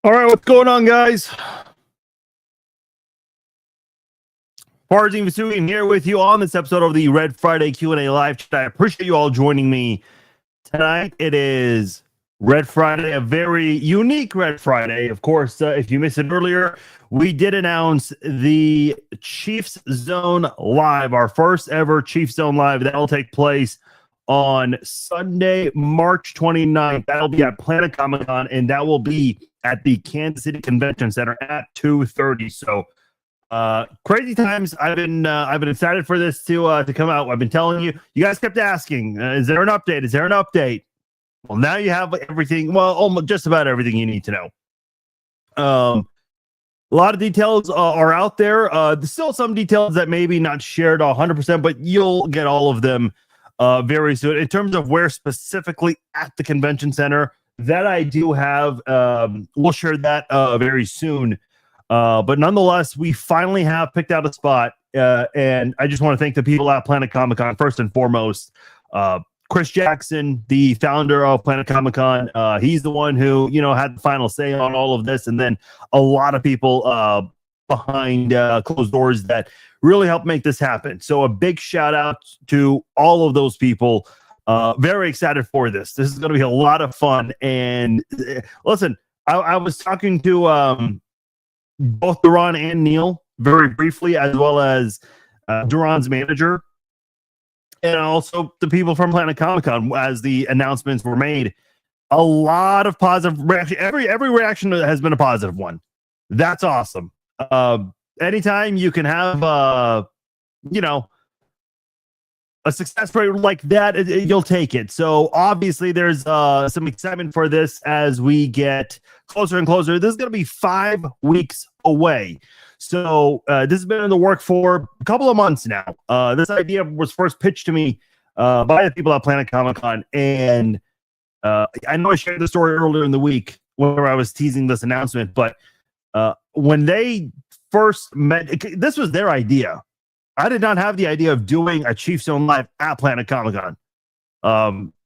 All right, what's going on, guys? Parzing Vasugian here with you on this episode of the Red Friday Q&A live chat. I appreciate you all joining me tonight. It is Red Friday, a very unique Red Friday. Of course, if you missed it earlier, we did announce the Chiefs Zone Live, our first ever Chiefs Zone Live. That will take place on Sunday, March 29th. That'll be at Planet Comic-Con, and that will be at the Kansas City Convention Center at 2:30. So crazy times. I've been excited for this to come out. I've been telling you. You guys kept asking, is there an update? Is there an update? Well, now you have everything. Well, almost just about everything you need to know. A lot of details are out there. There's still some details that maybe not shared 100%, but you'll get all of them very soon. In terms of where specifically at the convention center, that I do have. We'll share that very soon. But nonetheless, we finally have picked out a spot. And I just want to thank the people at Planet Comic-Con first and foremost. Chris Jackson, the founder of Planet Comic-Con, he's the one who, had the final say on all of this. And then a lot of people behind closed doors that really helped make this happen. So a big shout out to all of those people. Very excited for this. This is going to be a lot of fun. And listen, I was talking to both Duran and Neil very briefly, as well as Duran's manager, and also the people from Planet Comic-Con as the announcements were made. A lot of positive reaction. Every reaction has been a positive one. That's awesome. Anytime you can have a success rate like that, you'll take it. So obviously there's some excitement for this as we get closer and closer. This is going to be 5 weeks away. So this has been in the work for a couple of months now. This idea was first pitched to me by the people at Planet Comic-Con. And I know I shared the story earlier in the week where I was teasing this announcement, but when they first met, this was their idea. I did not have the idea of doing a Chiefs Zone Live at Planet Comic-Con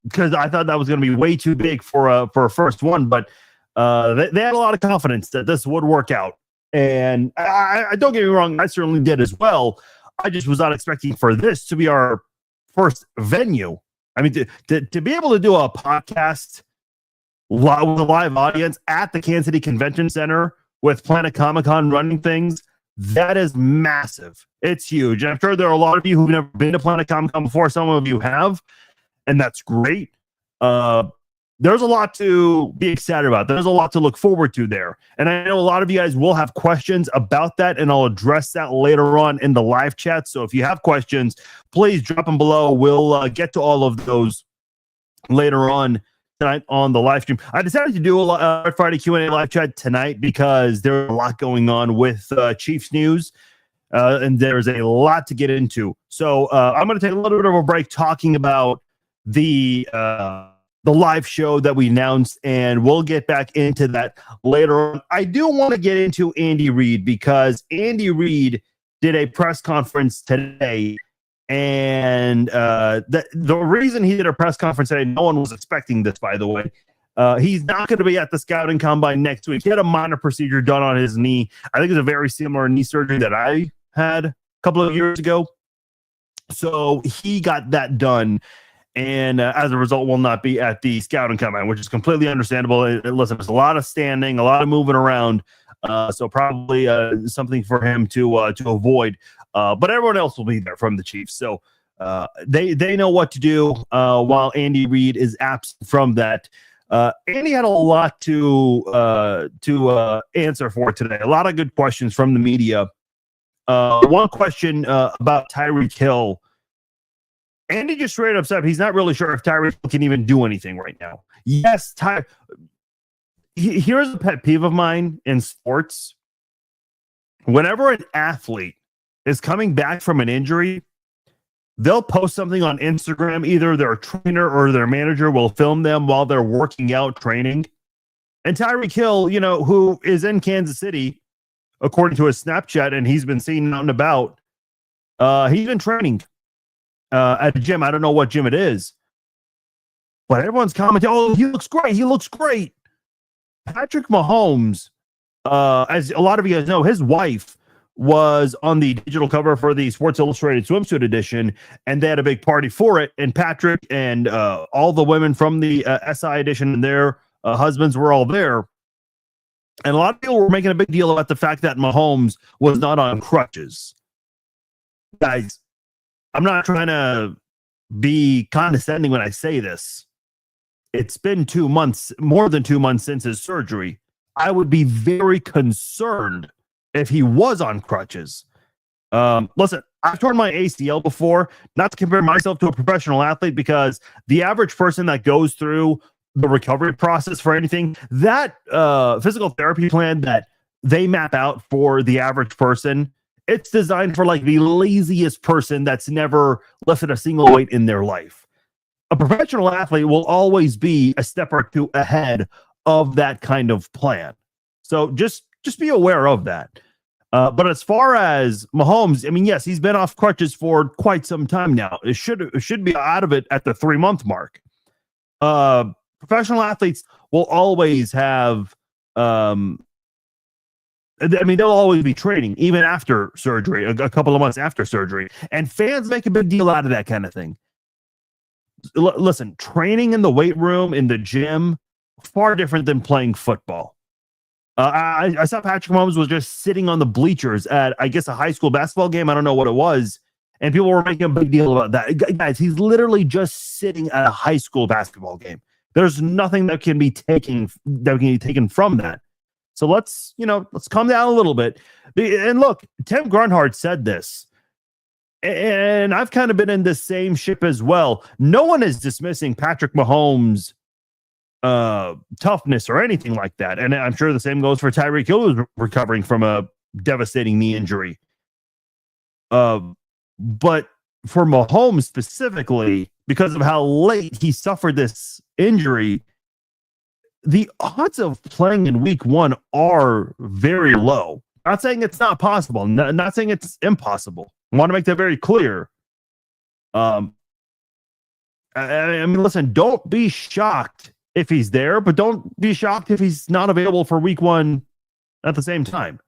because I thought that was going to be way too big for a first one. But they had a lot of confidence that this would work out. And I don't get me wrong, I certainly did as well. I just was not expecting for this to be our first venue. I mean, to be able to do a podcast with a live audience at the Kansas City Convention Center with Planet Comic-Con running things, that is massive. It's huge. And I'm sure there are a lot of you who've never been to Planet Comic-Con before. Some of you have, and that's great. There's a lot to be excited about. There's a lot to look forward to there. And I know a lot of you guys will have questions about that, and I'll address that later on in the live chat. So if you have questions, please drop them below. We'll get to all of those later on tonight on the live stream. I decided to do a Friday Q&A live chat tonight because there's a lot going on with Chiefs news, and there's a lot to get into. So I'm going to take a little bit of a break talking about the live show that we announced, and we'll get back into that later on. I do want to get into Andy Reid because Andy Reid did a press conference today. And the reason he did a press conference today, no one was expecting this, by the way. He's not going to be at the scouting combine next week. He had a minor procedure done on his knee. I think it's a very similar knee surgery that I had a couple of years ago. So he got that done. And as a result, will not be at the scouting combine, which is completely understandable. Listen, there's a lot of standing, a lot of moving around. So probably something for him to avoid. But everyone else will be there from the Chiefs. So they know what to do while Andy Reid is absent from that. Andy had a lot to answer for today. A lot of good questions from the media. One question about Tyreek Hill. Andy just straight up said he's not really sure if Tyreek can even do anything right now. Yes, here's a pet peeve of mine in sports. Whenever an athlete is coming back from an injury, they'll post something on Instagram. Either their trainer or their manager will film them while they're working out training. And Tyreek Hill, who is in Kansas City, according to his Snapchat, and he's been seen out and about, he's been training at a gym. I don't know what gym it is, but everyone's commenting, oh, he looks great. He looks great. Patrick Mahomes, as a lot of you guys know, his wife was on the digital cover for the Sports Illustrated swimsuit edition, and they had a big party for it. And Patrick and all the women from the SI edition and their husbands were all there. And a lot of people were making a big deal about the fact that Mahomes was not on crutches. Guys, I'm not trying to be condescending when I say this. It's been 2 months, more than 2 months since his surgery. I would be very concerned if he was on crutches. Listen, I've torn my ACL before, not to compare myself to a professional athlete, because the average person that goes through the recovery process for anything, that physical therapy plan that they map out for the average person, it's designed for like the laziest person that's never lifted a single weight in their life. A professional athlete will always be a step or two ahead of that kind of plan. So just be aware of that. But as far as Mahomes, I mean, yes, he's been off crutches for quite some time now. It should be out of it at the 3-month mark. Professional athletes will always have, I mean, they'll always be training even after surgery, a couple of months after surgery, and fans make a big deal out of that kind of thing. Listen, training in the weight room, in the gym, far different than playing football. I saw Patrick Mahomes was just sitting on the bleachers at, I guess, a high school basketball game. I don't know what it was. And people were making a big deal about that. Guys, he's literally just sitting at a high school basketball game. There's nothing that can be taken from that. So let's calm down a little bit. And look, Tim Grunhard said this, and I've kind of been in the same ship as well. No one is dismissing Patrick Mahomes' toughness or anything like that. And I'm sure the same goes for Tyreek Hill, who's recovering from a devastating knee injury. But for Mahomes specifically, because of how late he suffered this injury, the odds of playing in week 1 are very low. Not saying it's not possible, not saying it's impossible. I want to make that very clear. I mean, listen, don't be shocked if he's there, but don't be shocked if he's not available for week 1 at the same time.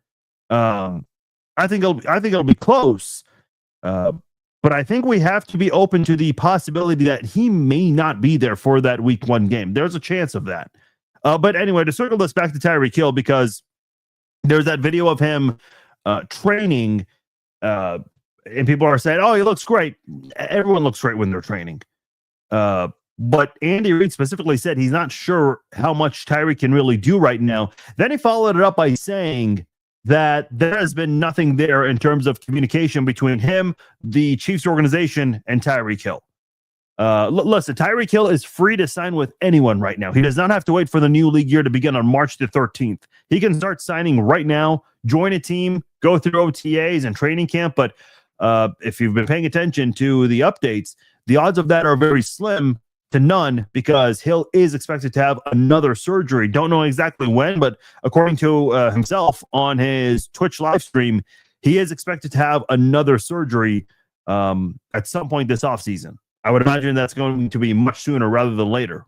I think it'll be close. But I think we have to be open to the possibility that he may not be there for that week 1 game. There's a chance of that. But anyway, to circle this back to Tyreek Hill, because there's that video of him training, and people are saying, oh, he looks great. Everyone looks great when they're training. But Andy Reid specifically said he's not sure how much Tyreek can really do right now. Then he followed it up by saying that there has been nothing there in terms of communication between him, the Chiefs organization, and Tyreek Hill. Listen, Tyreek Hill is free to sign with anyone right now. He does not have to wait for the new league year to begin on March the 13th. He can start signing right now, join a team, go through OTAs and training camp. But if you've been paying attention to the updates, the odds of that are very slim to none, because Hill is expected to have another surgery. Don't know exactly when, but according to himself on his Twitch live stream, he is expected to have another surgery at some point this offseason. I would imagine that's going to be much sooner rather than later.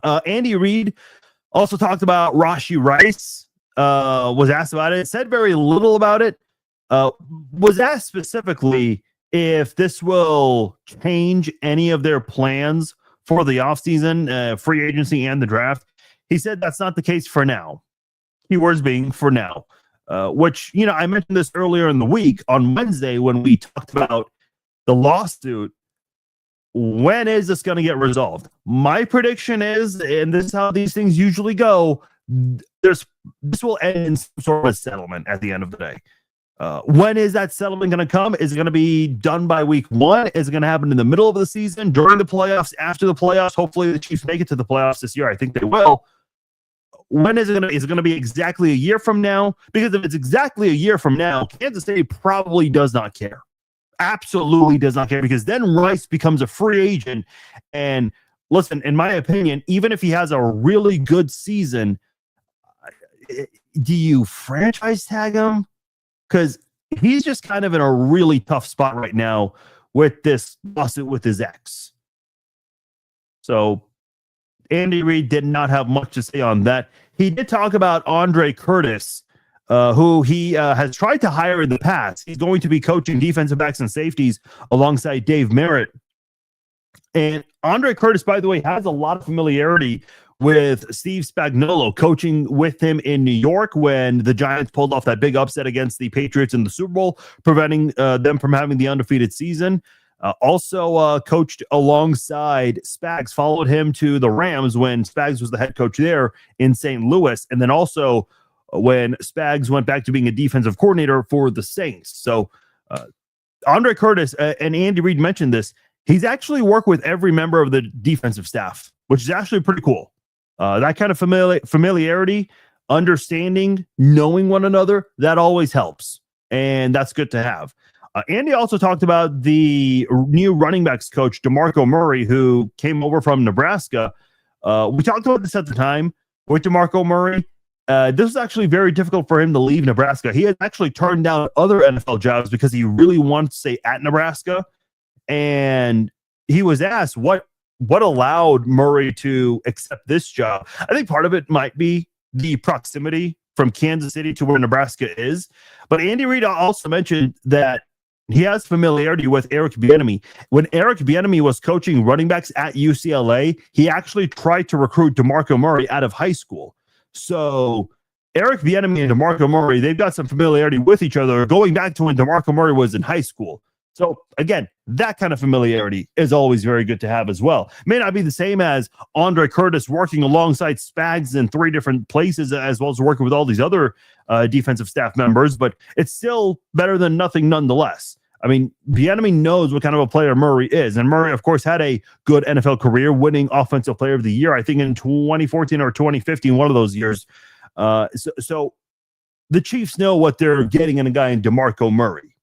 Andy Reid also talked about Rashee Rice, was asked about it, said very little about it, was asked specifically if this will change any of their plans for the offseason, free agency, and the draft. He said that's not the case for now. Keywords being for now, which, I mentioned this earlier in the week on Wednesday when we talked about the lawsuit. When is this going to get resolved? My prediction is, and this is how these things usually go, this will end in some sort of a settlement at the end of the day. When is that settlement going to come? Is it going to be done by week 1? Is it going to happen in the middle of the season, during the playoffs, after the playoffs? Hopefully the Chiefs make it to the playoffs this year. I think they will. When is it going to? Is it going to be exactly a year from now? Because if it's exactly a year from now, Kansas City probably does not care. Absolutely does not care, because then Rice becomes a free agent. And listen, in my opinion, even if he has a really good season, do you franchise tag him? Because he's just kind of in a really tough spot right now with this lawsuit with his ex. So Andy Reid did not have much to say on that. he did talk about Andre Curtis, who he has tried to hire in the past. He's going to be coaching defensive backs and safeties alongside Dave Merritt. And Andre Curtis, by the way, has a lot of familiarity with Steve Spagnuolo, coaching with him in New York when the Giants pulled off that big upset against the Patriots in the Super Bowl, preventing them from having the undefeated season. Also coached alongside Spags, followed him to the Rams when Spags was the head coach there in St. Louis, and then also when Spags went back to being a defensive coordinator for the Saints. So Andre Curtis, and Andy Reid mentioned this, he's actually worked with every member of the defensive staff, which is actually pretty cool. That kind of familiarity, understanding, knowing one another, that always helps. And that's good to have. Andy also talked about the new running backs coach, DeMarco Murray, who came over from Nebraska. We talked about this at the time with DeMarco Murray. This was actually very difficult for him to leave Nebraska. He had actually turned down other NFL jobs because he really wanted to stay at Nebraska. And he was asked what allowed Murray to accept this job. I think part of it might be the proximity from Kansas City to where Nebraska is. But Andy Reid also mentioned that he has familiarity with Eric Bieniemy. When Eric Bieniemy was coaching running backs at UCLA, he actually tried to recruit DeMarco Murray out of high school. So Eric Bieniemy and DeMarco Murray, they've got some familiarity with each other going back to when DeMarco Murray was in high school. So again, that kind of familiarity is always very good to have as well. May not be the same as Andre Curtis working alongside Spags in 3 different places, as well as working with all these other defensive staff members, but it's still better than nothing nonetheless. I mean, Bieniemy knows what kind of a player Murray is, and Murray, of course, had a good NFL career, winning Offensive Player of the Year, I think in 2014 or 2015, one of those years. So the Chiefs know what they're getting in a guy in DeMarco Murray.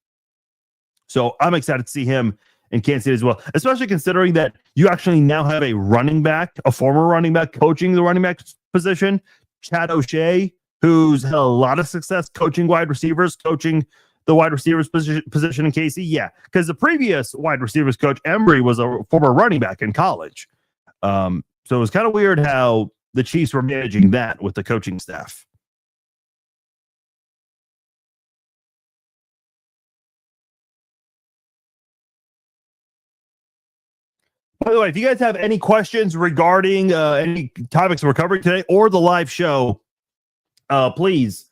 So I'm excited to see him in Kansas City as well, especially considering that you actually now have a running back, a former running back, coaching the running back position, Chad O'Shea, who's had a lot of success coaching wide receivers, coaching the wide receivers position in KC. Yeah, because the previous wide receivers coach, Embry, was a former running back in college. So it was kind of weird how the Chiefs were managing that with the coaching staff. By the way, if you guys have any questions regarding any topics we're covering today or the live show, please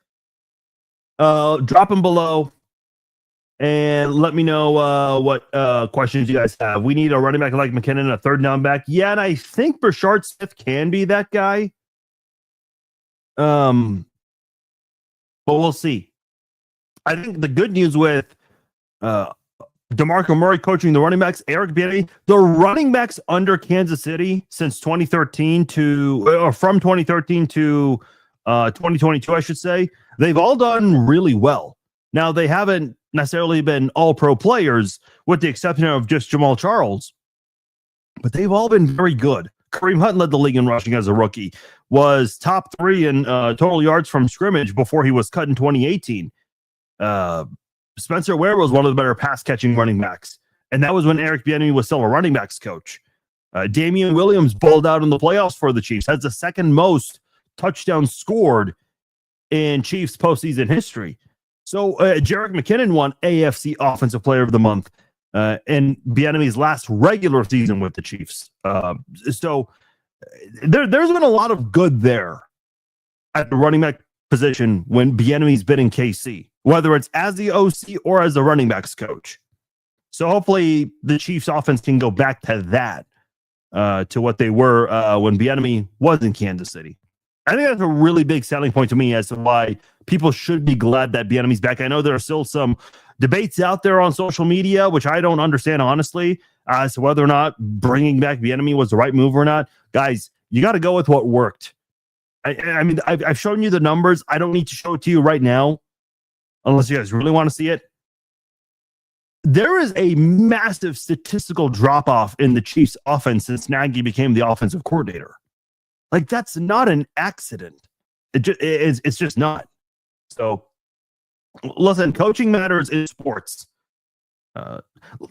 drop them below and let me know what questions you guys have. We need a running back like McKinnon and a third down back. Yeah, and I think Brashard Smith can be that guy. But we'll see. I think the good news with DeMarco Murray coaching the running backs, Eric Bieniemy, the running backs under Kansas City since 2013 from 2013 to 2022, I should say, they've all done really well. Now, they haven't necessarily been all-pro players, with the exception of just Jamal Charles, but they've all been very good. Kareem Hunt led the league in rushing as a rookie, was top 3 in total yards from scrimmage before he was cut in 2018. Spencer Ware was one of the better pass-catching running backs, and that was when Eric Bieniemy was still a running backs coach. Damian Williams balled out in the playoffs for the Chiefs, has the second most touchdowns scored in Chiefs postseason history. So Jerick McKinnon won AFC Offensive Player of the Month in Bieniemy's last regular season with the Chiefs. So there's been a lot of good there at the running back position when Bieniemy's been in KC, whether it's as the OC or as the running backs coach. So hopefully the Chiefs offense can go back to that, to what they were when Bieniemy was in Kansas City. I think that's a really big selling point to me as to why people should be glad that Bieniemy's back. I know there are still some debates out there on social media, which I don't understand, honestly, as to whether or not bringing back Bieniemy was the right move or not. Guys, you got to go with what worked. I mean, I've shown you the numbers. I don't need to show it to you right now, unless you guys really want to see it. There is a massive statistical drop-off in the Chiefs' offense since Nagy became the offensive coordinator. Like, that's not an accident. It's just not. So, listen, coaching matters in sports.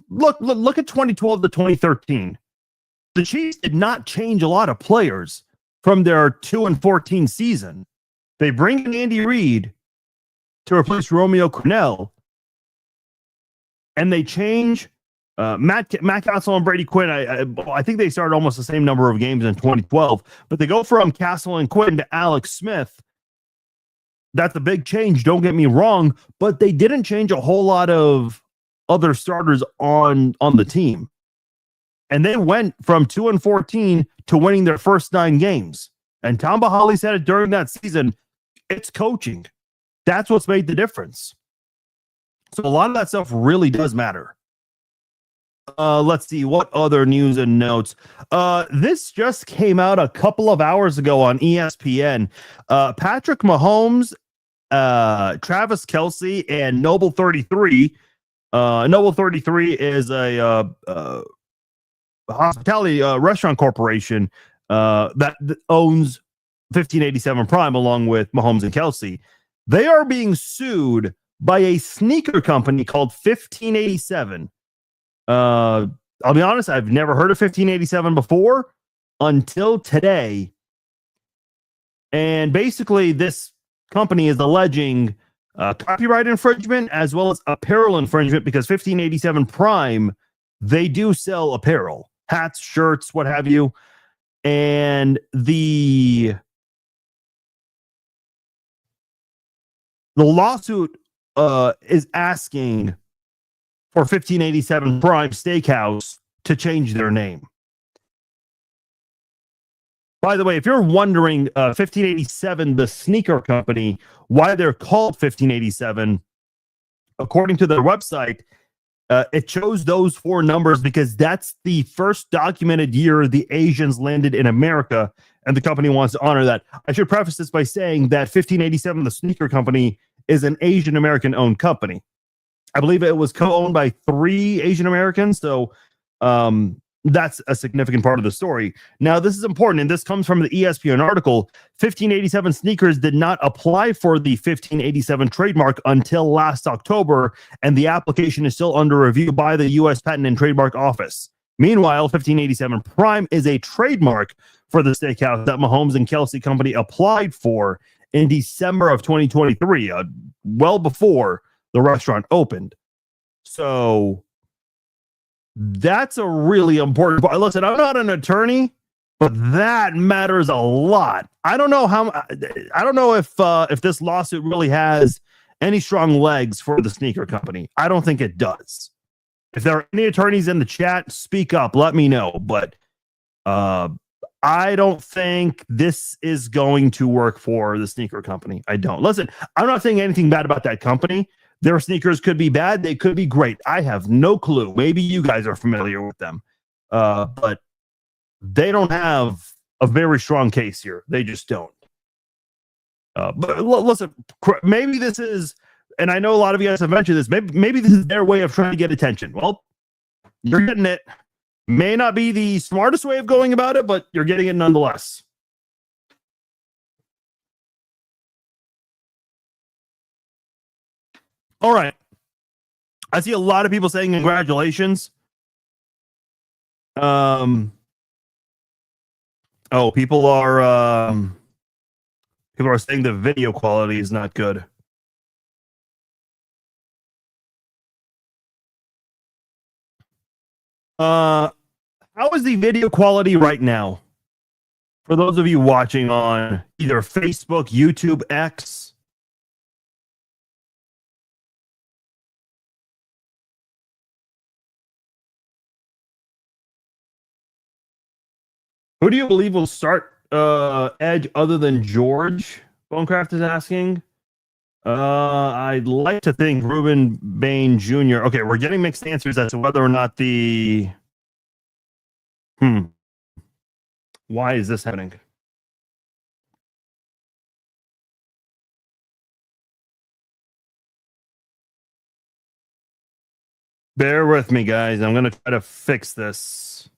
Look at 2012 to 2013. The Chiefs did not change a lot of players. from their 2-14 season. They bring in Andy Reid to replace Romeo Crennel, and they change Matt Castle and Brady Quinn. I think they started almost the same number of games in 2012, but they go from Castle and Quinn to Alex Smith. That's a big change, don't get me wrong, but they didn't change a whole lot of other starters on the team. And they went from 2-14 to winning their first 9 games. And Tom Bahali said it during that season, it's coaching. That's what's made the difference. So a lot of that stuff really does matter. Let's see what other news and notes. This just came out a couple of hours ago on ESPN. Patrick Mahomes, Travis Kelce, and Noble 33. Noble 33 is a hospitality restaurant corporation that owns 1587 Prime along with Mahomes and Kelce. They are being sued by a sneaker company called 1587. I'll be honest, I've never heard of 1587 before until today. And basically, this company is alleging copyright infringement as well as apparel infringement because 1587 Prime, they do sell apparel, hats, shirts, what have you. And the lawsuit is asking for 1587 Prime Steakhouse to change their name. By the way, if you're wondering, 1587, the sneaker company, why they're called 1587, according to their website, it chose those 4 numbers because that's the first documented year the Asians landed in America, and the company wants to honor that. I should preface this by saying that 1587, the sneaker company, is an Asian American owned company. I believe it was co-owned by 3 Asian Americans, so that's a significant part of the story. Now, this is important, and this comes from the ESPN article. 1587 Sneakers did not apply for the 1587 trademark until last October, and the application is still under review by the U.S. Patent and Trademark Office. Meanwhile, 1587 Prime is a trademark for the steakhouse that Mahomes and Kelce Company applied for in December of 2023, well before the restaurant opened. So that's a really important part. Listen, I'm not an attorney, but that matters a lot. I don't know if this lawsuit really has any strong legs for the sneaker company. I don't think it does. If there are any attorneys in the chat, speak up, let me know. But I don't think this is going to work for the sneaker company. I don't. Listen, I'm not saying anything bad about that company. Their sneakers could be bad. They could be great. I have no clue. Maybe you guys are familiar with them. But they don't have a very strong case here. They just don't. But listen, maybe this is, and I know a lot of you guys have mentioned this, maybe this is their way of trying to get attention. Well, you're getting it. May not be the smartest way of going about it, but you're getting it nonetheless. All right. I see a lot of people saying congratulations. People are saying the video quality is not good. How is the video quality right now? For those of you watching on either Facebook, YouTube, X. Who do you believe will start Edge other than George? Bonecraft is asking. I'd like to think Ruben Bain Jr. Okay, we're getting mixed answers as to whether or not the... Why is this happening? Bear with me, guys. I'm going to try to fix this.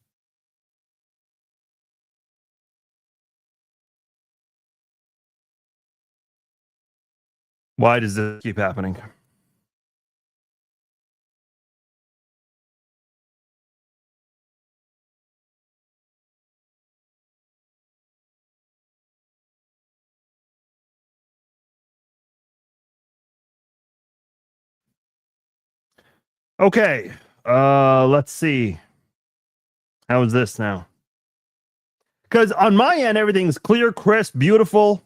Why does this keep happening? Okay. Let's see. How is this now? Because on my end, everything's clear, crisp, beautiful.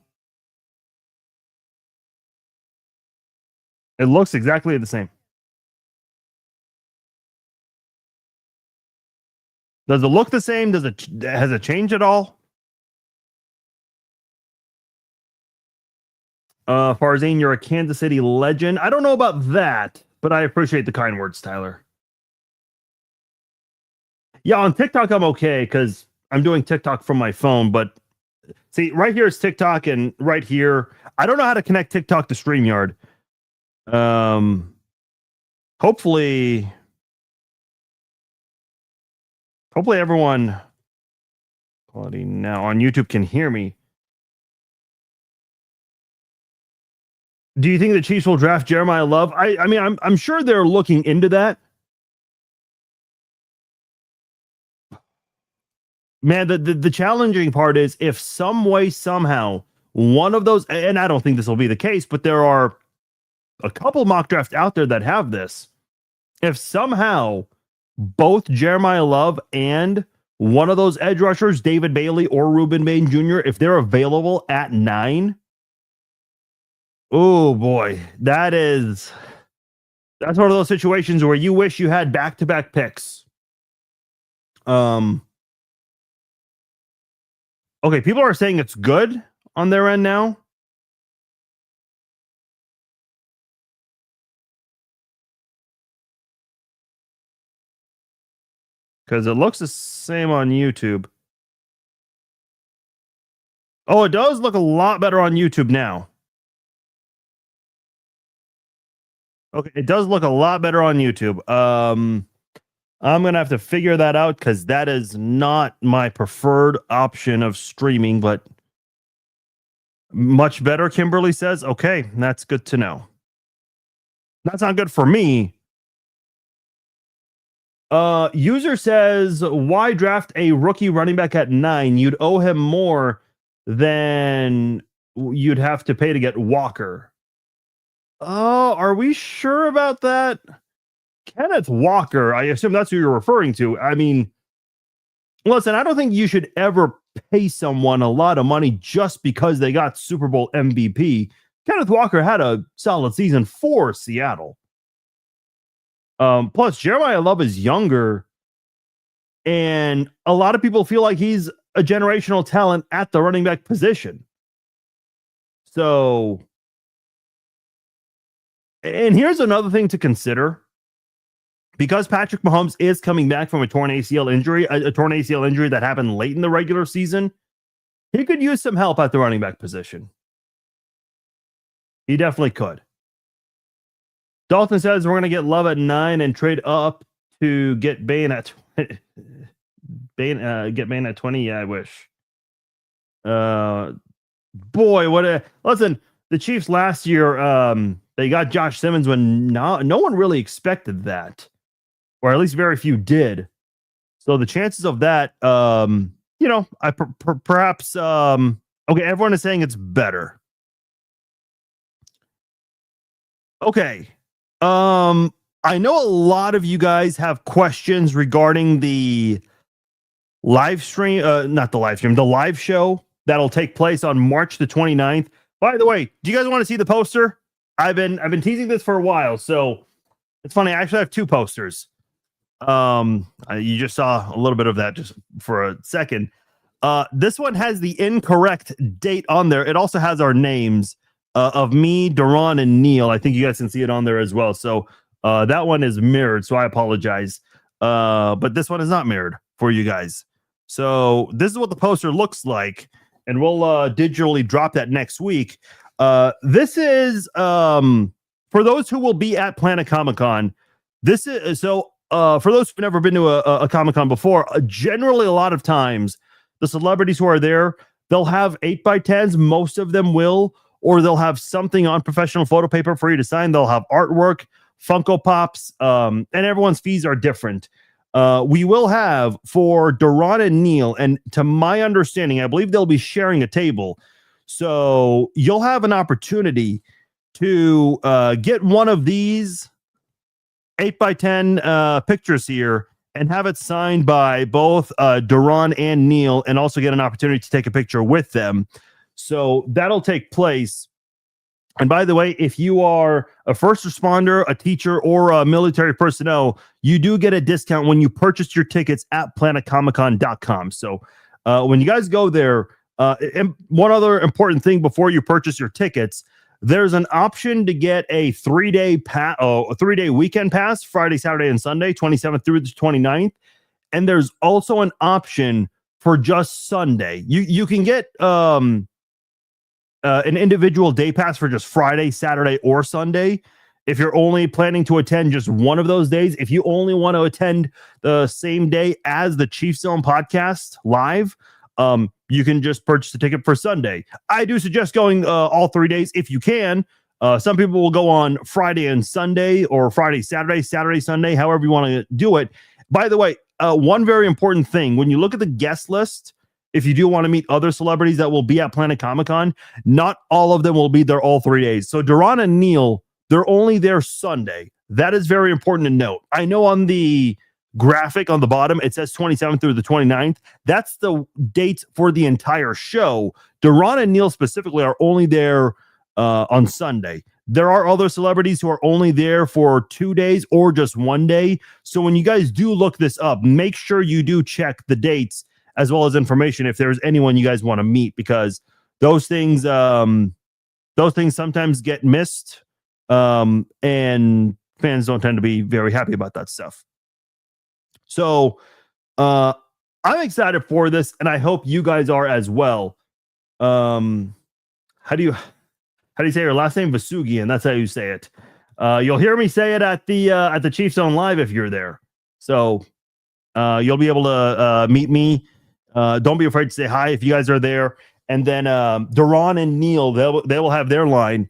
It looks exactly the same. Does it look the same? Has it changed at all? Farzane, you're a Kansas City legend. I don't know about that, but I appreciate the kind words, Tyler. Yeah, on TikTok, I'm okay because I'm doing TikTok from my phone. But see, right here is TikTok, and right here, I don't know how to connect TikTok to StreamYard. Um, hopefully, everyone quality now on YouTube can hear me. Do you think the Chiefs will draft Jeremiah Love? I mean, I'm sure they're looking into that. Man, the challenging part is if some way, somehow, one of those, and I don't think this will be the case, but there are a couple mock drafts out there that have this. If somehow both Jeremiah Love and one of those edge rushers, David Bailey or Ruben Bain Jr., if they're available at 9, oh boy, that's one of those situations where you wish you had back-to-back picks. Okay, people are saying it's good on their end now. Because it looks the same on YouTube. Oh, it does look a lot better on YouTube now. Okay, it does look a lot better on YouTube. I'm gonna have to figure that out because that is not my preferred option of streaming, but much better, Kimberly says. Okay, that's good to know. That's not good for me. User says, why draft a rookie running back at 9? You'd owe him more than you'd have to pay to get Walker. Oh, are we sure about that? Kenneth Walker, I assume that's who you're referring to. I mean, listen, I don't think you should ever pay someone a lot of money just because they got Super Bowl MVP. Kenneth Walker had a solid season for Seattle. Plus, Jeremiah Love is younger, and a lot of people feel like he's a generational talent at the running back position. So, and here's another thing to consider. Because Patrick Mahomes is coming back from a torn ACL injury, a torn ACL injury that happened late in the regular season, he could use some help at the running back position. He definitely could. Dalton says we're going to get Love at 9 and trade up to get Bain at get Bain at 20. Yeah, I wish. Boy, listen. The Chiefs last year, they got Josh Simmons when no one really expected that, or at least very few did. So the chances of that, I perhaps okay. Everyone is saying it's better. Okay. I know a lot of you guys have questions regarding the live stream, not the live stream, the live show that'll take place on March the 29th. By the way, do you guys want to see the poster? I've been teasing this for a while, so it's funny. I actually have 2 posters. You just saw a little bit of that just for a second. This one has the incorrect date on there. It also has our names of me, Duran, and Neil. I think you guys can see it on there as well. So that one is mirrored, so I apologize. But this one is not mirrored for you guys. So this is what the poster looks like, and we'll digitally drop that next week. This is for those who will be at Planet Comic-Con. This is so for those who've never been to a Comic-Con before, generally a lot of times the celebrities who are there, they'll have 8x10s, most of them will, or they'll have something on professional photo paper for you to sign. They'll have artwork, Funko Pops, and everyone's fees are different. We will have for Duran and Neil, and to my understanding, I believe they'll be sharing a table. So you'll have an opportunity to get one of these 8x10 pictures here and have it signed by both Duran and Neil, and also get an opportunity to take a picture with them. So that'll take place. And by the way, if you are a first responder, a teacher, or a military personnel, you do get a discount when you purchase your tickets at planetcomiccon.com. So when you guys go there, and one other important thing before you purchase your tickets, there's an option to get a 3-day weekend pass, Friday, Saturday, and Sunday, 27th through the 29th. And there's also an option for just Sunday. You can get an individual day pass for just Friday, Saturday, or Sunday. If you're only planning to attend just one of those days, if you only want to attend the same day as the Chiefs Zone podcast live, you can just purchase a ticket for Sunday. I do suggest going all 3 days if you can. Some people will go on Friday and Sunday, or Friday, Saturday, Saturday, Sunday, however you want to do it. By the way, one very important thing, when you look at the guest list, if you do want to meet other celebrities that will be at Planet Comic Con, not all of them will be there all 3 days. So Duran and Neil, they're only there Sunday. That is very important to note. I know on the graphic on the bottom, it says 27th through the 29th. That's the dates for the entire show. Duran and Neil specifically are only there on Sunday. There are other celebrities who are only there for 2 days or just 1 day. So when you guys do look this up, make sure you do check the dates as well as information if there's anyone you guys want to meet, because those things sometimes get missed, and fans don't tend to be very happy about that stuff. So I'm excited for this, and I hope you guys are as well. How do you say your last name? Vasugian. That's how you say it. You'll hear me say it at the Chiefs Zone Live if you're there. So you'll be able to meet me. Don't be afraid to say hi if you guys are there. And then Duran and Neil, they will have their line,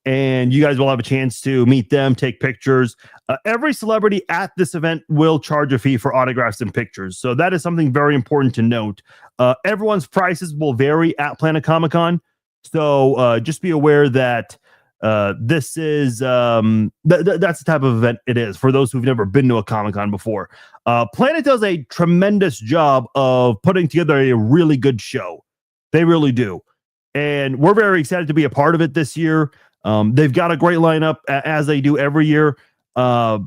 and you guys will have a chance to meet them, take pictures. Every celebrity at this event will charge a fee for autographs and pictures. So that is something very important to note. Everyone's prices will vary at Planet Comic Con. So just be aware that this is that's the type of event it is for those who've never been to a Comic Con before. Planet does a tremendous job of putting together a really good show. They really do. And we're very excited to be a part of it this year. They've got a great lineup, as they do every year. I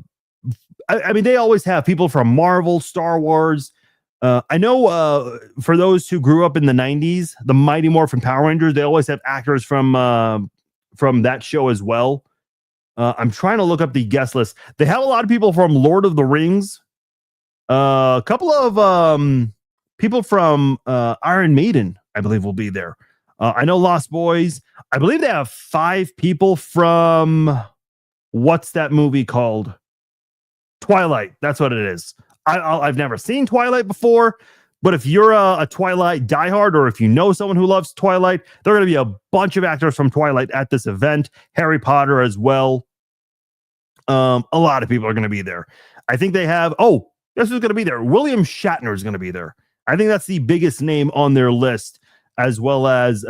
mean, they always have people from Marvel, Star Wars. I know for those who grew up in the 90s, the Mighty Morphin Power Rangers, they always have actors from that show as well. I'm trying to look up the guest list. They have a lot of people from Lord of the Rings. A couple of people from Iron Maiden, I believe, will be there. I know Lost Boys. I believe they have 5 people from, what's that movie called? Twilight. That's what it is. I've never seen Twilight before, but if you're a Twilight diehard, or if you know someone who loves Twilight, there are going to be a bunch of actors from Twilight at this event. Harry Potter as well. A lot of people are going to be there. I think they have, guess who's going to be there? William Shatner is going to be there. I think that's the biggest name on their list, as well as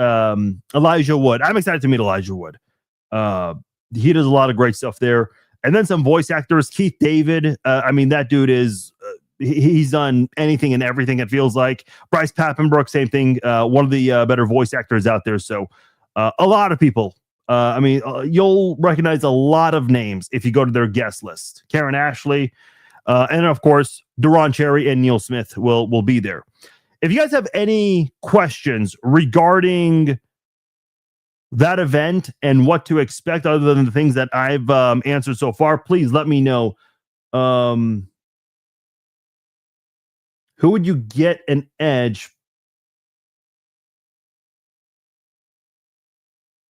Elijah Wood. I'm excited to meet Elijah Wood. He does a lot of great stuff there. And then some voice actors. Keith David. I mean, that dude is, he's done anything and everything, it feels like. Bryce Papenbrook, same thing. One of the better voice actors out there. So a lot of people. I mean, you'll recognize a lot of names if you go to their guest list. Karen Ashley. And of course, Duran Cherry and Neil Smith will be there. If you guys have any questions regarding that event and what to expect other than the things that I've answered so far, please let me know. Who would you get an edge?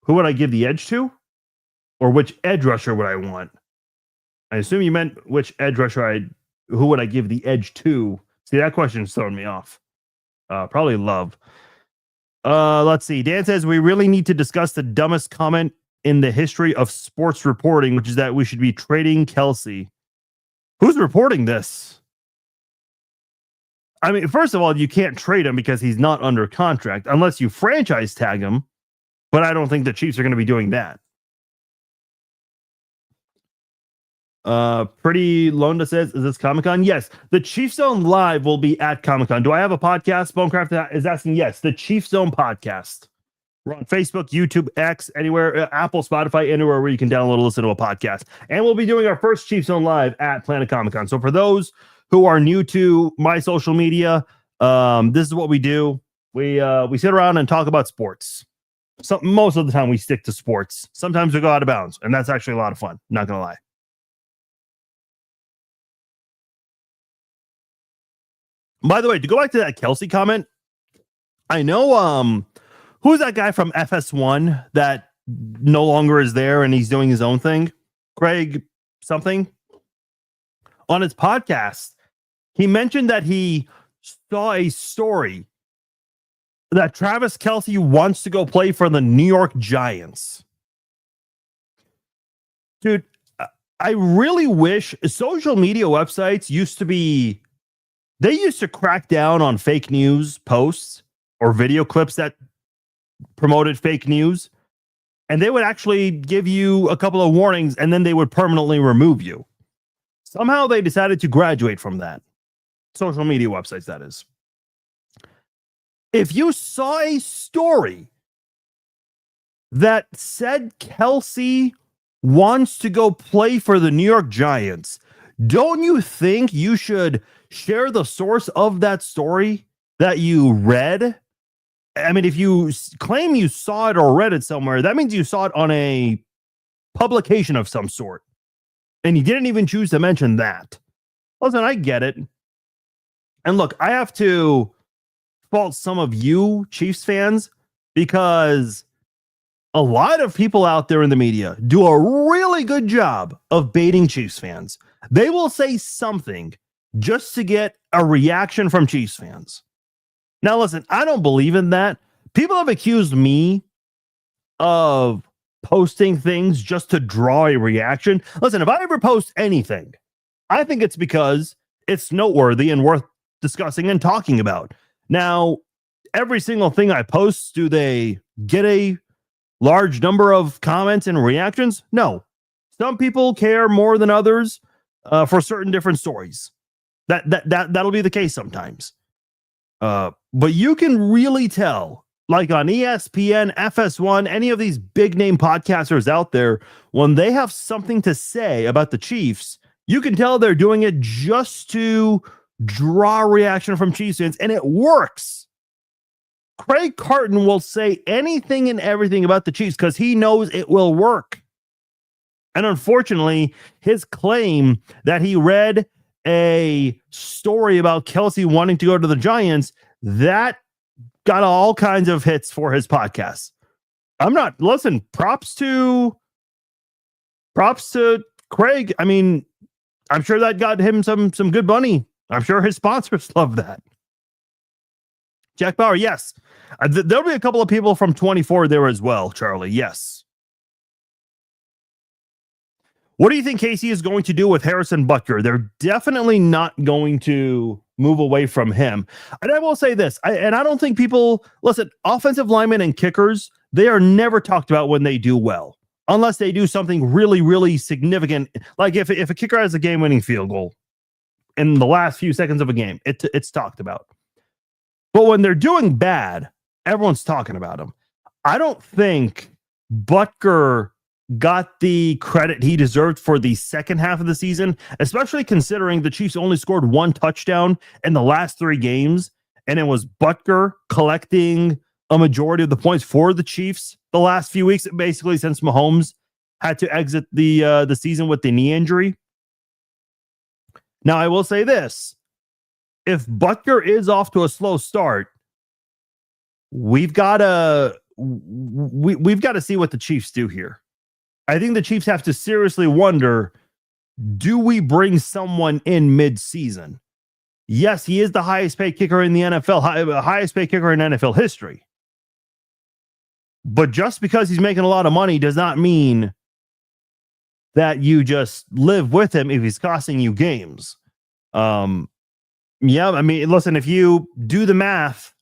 Who would I give the edge to? Or which edge rusher would I want? I assume you meant which edge rusher who would I give the edge to? See, that question's throwing me off. Probably Love. Let's see. Dan says we really need to discuss the dumbest comment in the history of sports reporting, which is that we should be trading Kelsey. Who's reporting this? I mean, first of all, you can't trade him because he's not under contract unless you franchise tag him. But I don't think the Chiefs are going to be doing that. Pretty Londa says, is this Comic-Con? Yes. The Chief Zone Live will be at Comic-Con. Do I have a podcast? Bonecraft is asking, yes. The Chief Zone podcast. We're on Facebook, YouTube, X, anywhere, Apple, Spotify, anywhere where you can download and listen to a podcast. And we'll be doing our first Chief Zone Live at Planet Comic-Con. So for those who are new to my social media, this is what we do. We sit around and talk about sports. Most of the time we stick to sports. Sometimes we go out of bounds, and that's actually a lot of fun. Not gonna lie. By the way, to go back to that Kelsey comment, I know who's that guy from FS1 that no longer is there and he's doing his own thing? Craig something. On his podcast, he mentioned that he saw a story that Travis Kelce wants to go play for the New York Giants. Dude, I really wish social media websites used to crack down on fake news posts or video clips that promoted fake news, and they would actually give you a couple of warnings and then they would permanently remove you. Somehow they decided to graduate from that. Social media websites, that is. If you saw a story that said Kelce wants to go play for the New York Giants, don't you think you should share the source of that story that you read? I mean, if you claim you saw it or read it somewhere, that means you saw it on a publication of some sort. And you didn't even choose to mention that. Listen, I get it. And look, I have to fault some of you Chiefs fans because a lot of people out there in the media do a really good job of baiting Chiefs fans. They will say something just to get a reaction from Chiefs fans. Now, listen, I don't believe in that. People have accused me of posting things just to draw a reaction. Listen, if I ever post anything, I think it's because it's noteworthy and worth discussing and talking about. Now, every single thing I post, do they get a large number of comments and reactions? No. Some people care more than others for certain different stories. That'll be the case sometimes. But you can really tell, like on ESPN, FS1, any of these big name podcasters out there, when they have something to say about the Chiefs, you can tell they're doing it just to draw a reaction from Chiefs fans, and it works. Craig Carton will say anything and everything about the Chiefs because he knows it will work. And unfortunately, his claim that he read a story about Kelce wanting to go to the Giants, that got all kinds of hits for his podcast. Props to Craig. I mean, I'm sure that got him some good money. I'm sure his sponsors love that. Jack Bauer, yes. There'll be a couple of people from 24 there as well, Charlie. Yes. What do you think KC is going to do with Harrison Butker? They're definitely not going to move away from him. And I will say this, I don't think people, listen, offensive linemen and kickers, they are never talked about when they do well, unless they do something really, really significant. Like if a kicker has a game-winning field goal in the last few seconds of a game, it's talked about. But when they're doing bad, everyone's talking about them. I don't think Butker got the credit he deserved for the second half of the season, especially considering the Chiefs only scored one touchdown in the last 3 games, and it was Butker collecting a majority of the points for the Chiefs the last few weeks, basically since Mahomes had to exit the season with the knee injury. Now, I will say this. If Butker is off to a slow start, we've got to see what the Chiefs do here. I think the Chiefs have to seriously wonder, do we bring someone in mid-season? Yes, he is the highest paid kicker in the NFL, highest paid kicker in NFL history. But just because he's making a lot of money does not mean that you just live with him if he's costing you games. Yeah, I mean, listen, if you do the math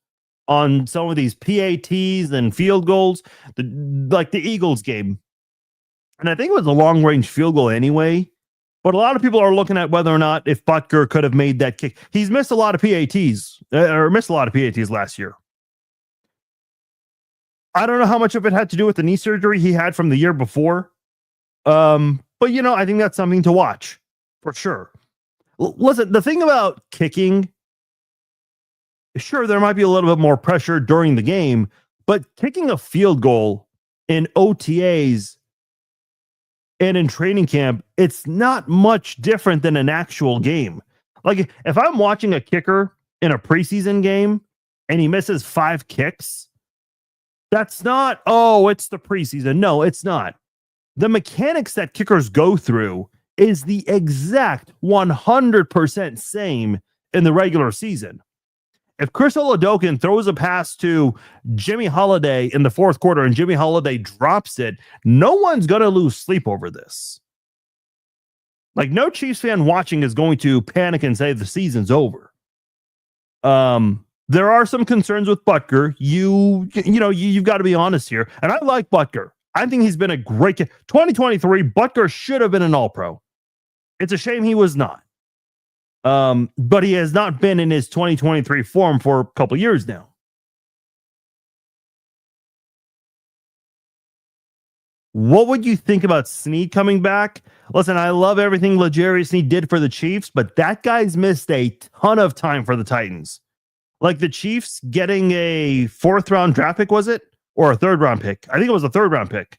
on some of these PATs and field goals, like the Eagles game, and I think it was a long-range field goal anyway, But a lot of people are looking at whether or not if Butker could have made that kick. He's missed a lot of PATs, or missed a lot of PATs last year. I don't know how much of it had to do with the knee surgery he had from the year before. But, you know, I think that's something to watch for sure. Listen, the thing about kicking, sure, there might be a little bit more pressure during the game, but kicking a field goal in OTAs and in training camp, it's not much different than an actual game. Like if I'm watching a kicker in a preseason game and he misses 5 kicks, that's not, oh, it's the preseason. No, it's not. The mechanics that kickers go through is the exact 100% same in the regular season. If Chris Oladokun throws a pass to Jimmy Holiday in the fourth quarter and Jimmy Holiday drops it, no one's going to lose sleep over this. Like, no Chiefs fan watching is going to panic and say the season's over. There are some concerns with Butker. You've got to be honest here. And I like Butker. I think he's been a great 2023. Butker should have been an All-Pro. It's a shame he was not. But he has not been in his 2023 form for a couple years now. What would you think about Snead coming back? Listen, I love everything L'Jarius Sneed did for the Chiefs, but that guy's missed a ton of time for the Titans. Like the Chiefs getting a 4th round draft pick, was it? Or a 3rd round pick? I think it was a 3rd round pick.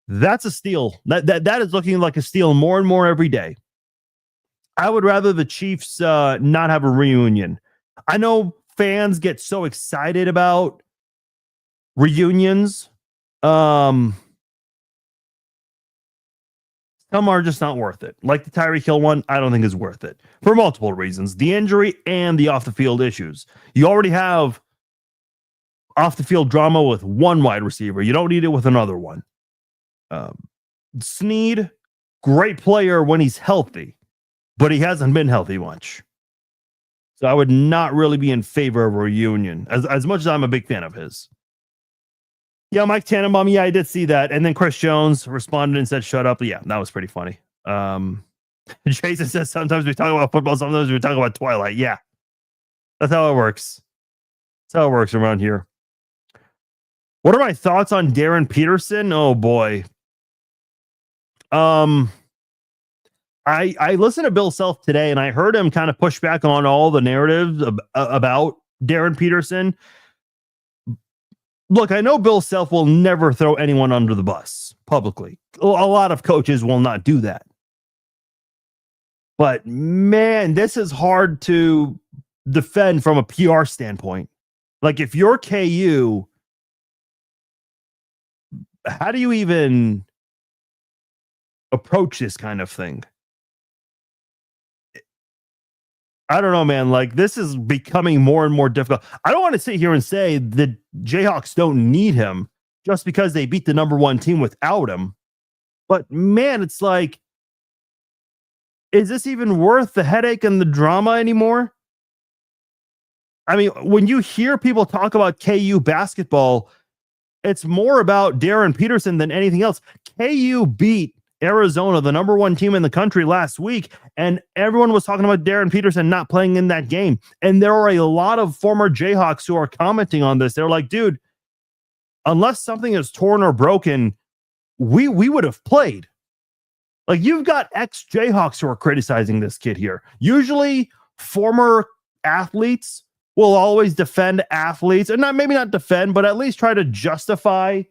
That's a steal. That is looking like a steal more and more every day. I would rather the Chiefs not have a reunion. I know fans get so excited about reunions. Some are just not worth it. Like the Tyreek Hill one, I don't think is worth it for multiple reasons. The injury and the off-the-field issues. You already have off-the-field drama with one wide receiver. You don't need it with another one. Snead, great player when he's healthy, but he hasn't been healthy much. So I would not really be in favor of a reunion, as much as I'm a big fan of his. Yeah, Mike Tannenbaum, yeah, I did see that. And then Chris Jones responded and said, shut up. Yeah, that was pretty funny. Jason says, sometimes we talk about football, sometimes we talk about Twilight. Yeah, that's how it works. That's how it works around here. What are my thoughts on Darren Peterson? Oh, boy. I listened to Bill Self today, and I heard him kind of push back on all the narratives about Darren Peterson. Look, I know Bill Self will never throw anyone under the bus publicly. A lot of coaches will not do that. But, man, this is hard to defend from a PR standpoint. Like, if you're KU, how do you even approach this kind of thing? I don't know, man. Like, this is becoming more and more difficult. I don't want to sit here and say the Jayhawks don't need him just because they beat the number 1 team without him. But, man, it's like, is this even worth the headache and the drama anymore? I mean, when you hear people talk about KU basketball, it's more about Darren Peterson than anything else. KU beat Arizona, the number 1 team in the country last week, and everyone was talking about Darren Peterson not playing in that game. And there are a lot of former Jayhawks who are commenting on this. They're like, dude, unless something is torn or broken, we would have played. Like, you've got ex-Jayhawks who are criticizing this kid here. Usually former athletes will always defend athletes, and maybe not defend, but at least try to justify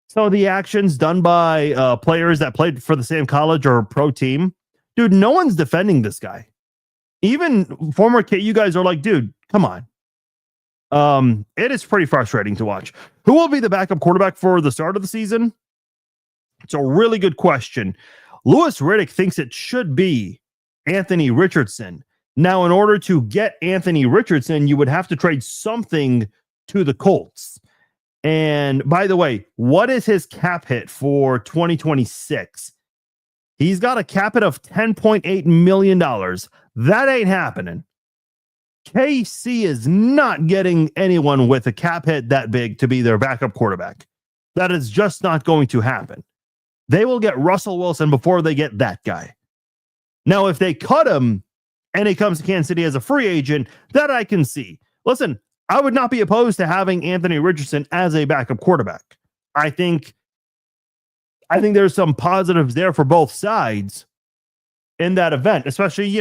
some of the actions done by players that played for the same college or pro team. Dude, no one's defending this guy. Even former KU guys are like, dude, come on. It is pretty frustrating to watch. Who will be the backup quarterback for the start of the season? It's a really good question. Louis Riddick thinks it should be Anthony Richardson. Now, in order to get Anthony Richardson, you would have to trade something to the Colts. And by the way, what is his cap hit for 2026? He's got a cap hit of $10.8 million. That ain't happening. KC is not getting anyone with a cap hit that big to be their backup quarterback. That is just not going to happen. They will get Russell Wilson before they get that guy. Now, if they cut him and he comes to Kansas City as a free agent, that I can see. Listen, I would not be opposed to having Anthony Richardson as a backup quarterback. I think there's some positives there for both sides in that event, especially,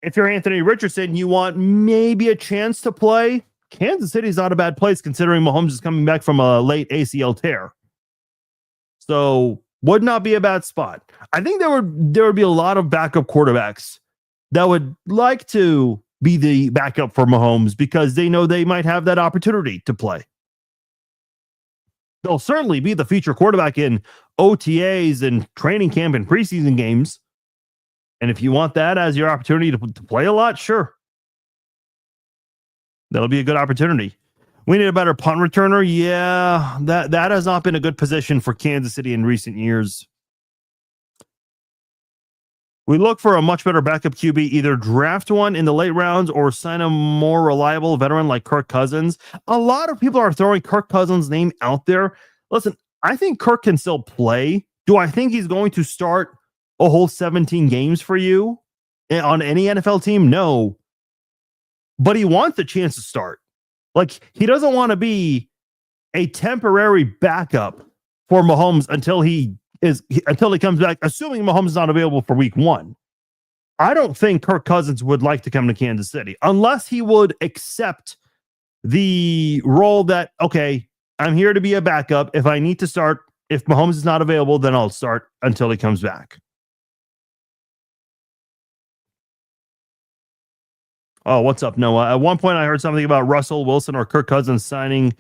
if you're Anthony Richardson, you want maybe a chance to play. Kansas City's not a bad place considering Mahomes is coming back from a late ACL tear. So would not be a bad spot. I think there would be a lot of backup quarterbacks that would like to be the backup for Mahomes because they know they might have that opportunity to play. They'll certainly be the feature quarterback in OTAs and training camp and preseason games. And if you want that as your opportunity to play a lot, sure. That'll be a good opportunity. We need a better punt returner. Yeah, that has not been a good position for Kansas City in recent years. We look for a much better backup QB, either draft one in the late rounds or sign a more reliable veteran like Kirk Cousins. A lot of people are throwing Kirk Cousins' name out there. Listen, I think Kirk can still play. Do I think he's going to start a whole 17 games for you on any NFL team? No. But he wants a chance to start. Like, he doesn't want to be a temporary backup for Mahomes until he comes back, assuming Mahomes is not available for week 1. I don't think Kirk Cousins would like to come to Kansas City unless he would accept the role that, okay, I'm here to be a backup. If I need to start, if Mahomes is not available, then I'll start until he comes back. Oh, what's up, Noah? At one point, I heard something about Russell Wilson or Kirk Cousins signing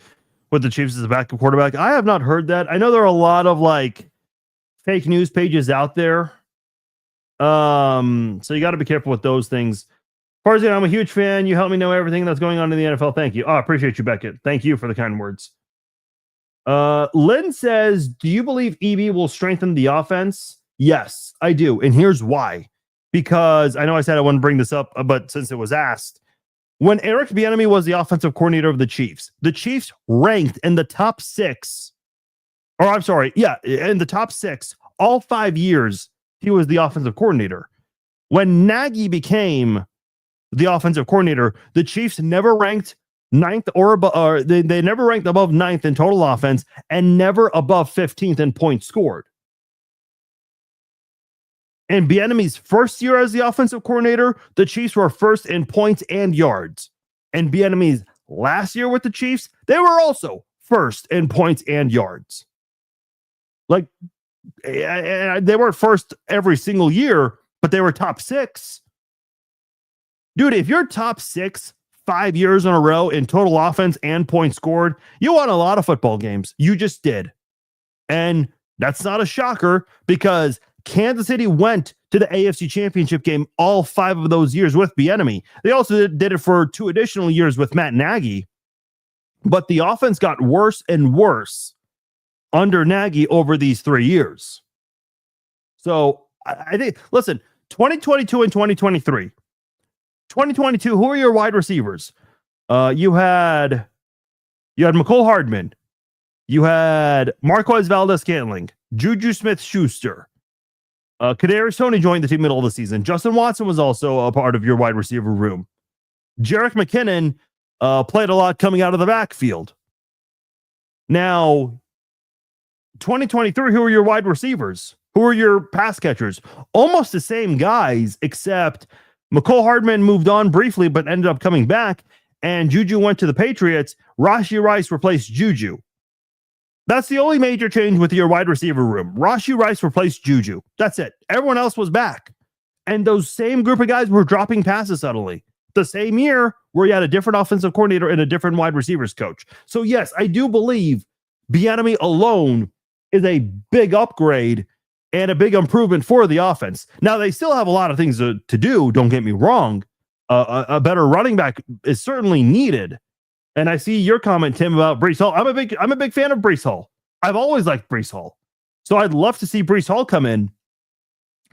with the Chiefs as a backup quarterback. I have not heard that. I know there are a lot of fake news pages out there. So you got to be careful with those things. Farzan, I'm a huge fan. You help me know everything that's going on in the NFL. Thank you. Oh, I appreciate you, Beckett. Thank you for the kind words. Lynn says, do you believe EB will strengthen the offense? Yes, I do. And here's why. Because I know I said I wouldn't bring this up, but since it was asked, when Eric Bieniemy was the offensive coordinator of the Chiefs ranked in the top 6. Or I'm sorry, in the top 6, all 5 years, he was the offensive coordinator. When Nagy became the offensive coordinator, the Chiefs never ranked 9th or above, they never ranked above 9th in total offense and never above 15th in points scored. In Bieniemy's first year as the offensive coordinator, the Chiefs were first in points and yards. And Bieniemy's last year with the Chiefs, they were also first in points and yards. They weren't first every single year, but they were top 6. Dude, if you're top 6 5 years in a row in total offense and points scored, you won a lot of football games. You just did. And that's not a shocker because Kansas City went to the AFC Championship game all 5 of those years with Bieniemy. They also did it for 2 additional years with Matt Nagy. But the offense got worse and worse under Nagy over these 3 years. So I think, listen, 2022 and 2023. 2022, who are your wide receivers? You had Mecole Hardman. You had Marquez Valdes-Scantling, Juju Smith-Schuster. Kadarius Toney joined the team middle of the season. Justin Watson was also a part of your wide receiver room. Jerick McKinnon played a lot coming out of the backfield. Now, 2023, who are your wide receivers? Who are your pass catchers? Almost the same guys, except Mecole Hardman moved on briefly, but ended up coming back, and Juju went to the Patriots. Rashee Rice replaced Juju. That's the only major change with your wide receiver room. Rashee Rice replaced Juju. That's it. Everyone else was back. And those same group of guys were dropping passes suddenly. The same year where you had a different offensive coordinator and a different wide receivers coach. So yes, I do believe Bieniemy alone is a big upgrade and a big improvement for the offense. Now, they still have a lot of things to do. Don't get me wrong. A better running back is certainly needed. And I see your comment, Tim, about Breece Hall. I'm a big fan of Breece Hall. I've always liked Breece Hall. So I'd love to see Breece Hall come in.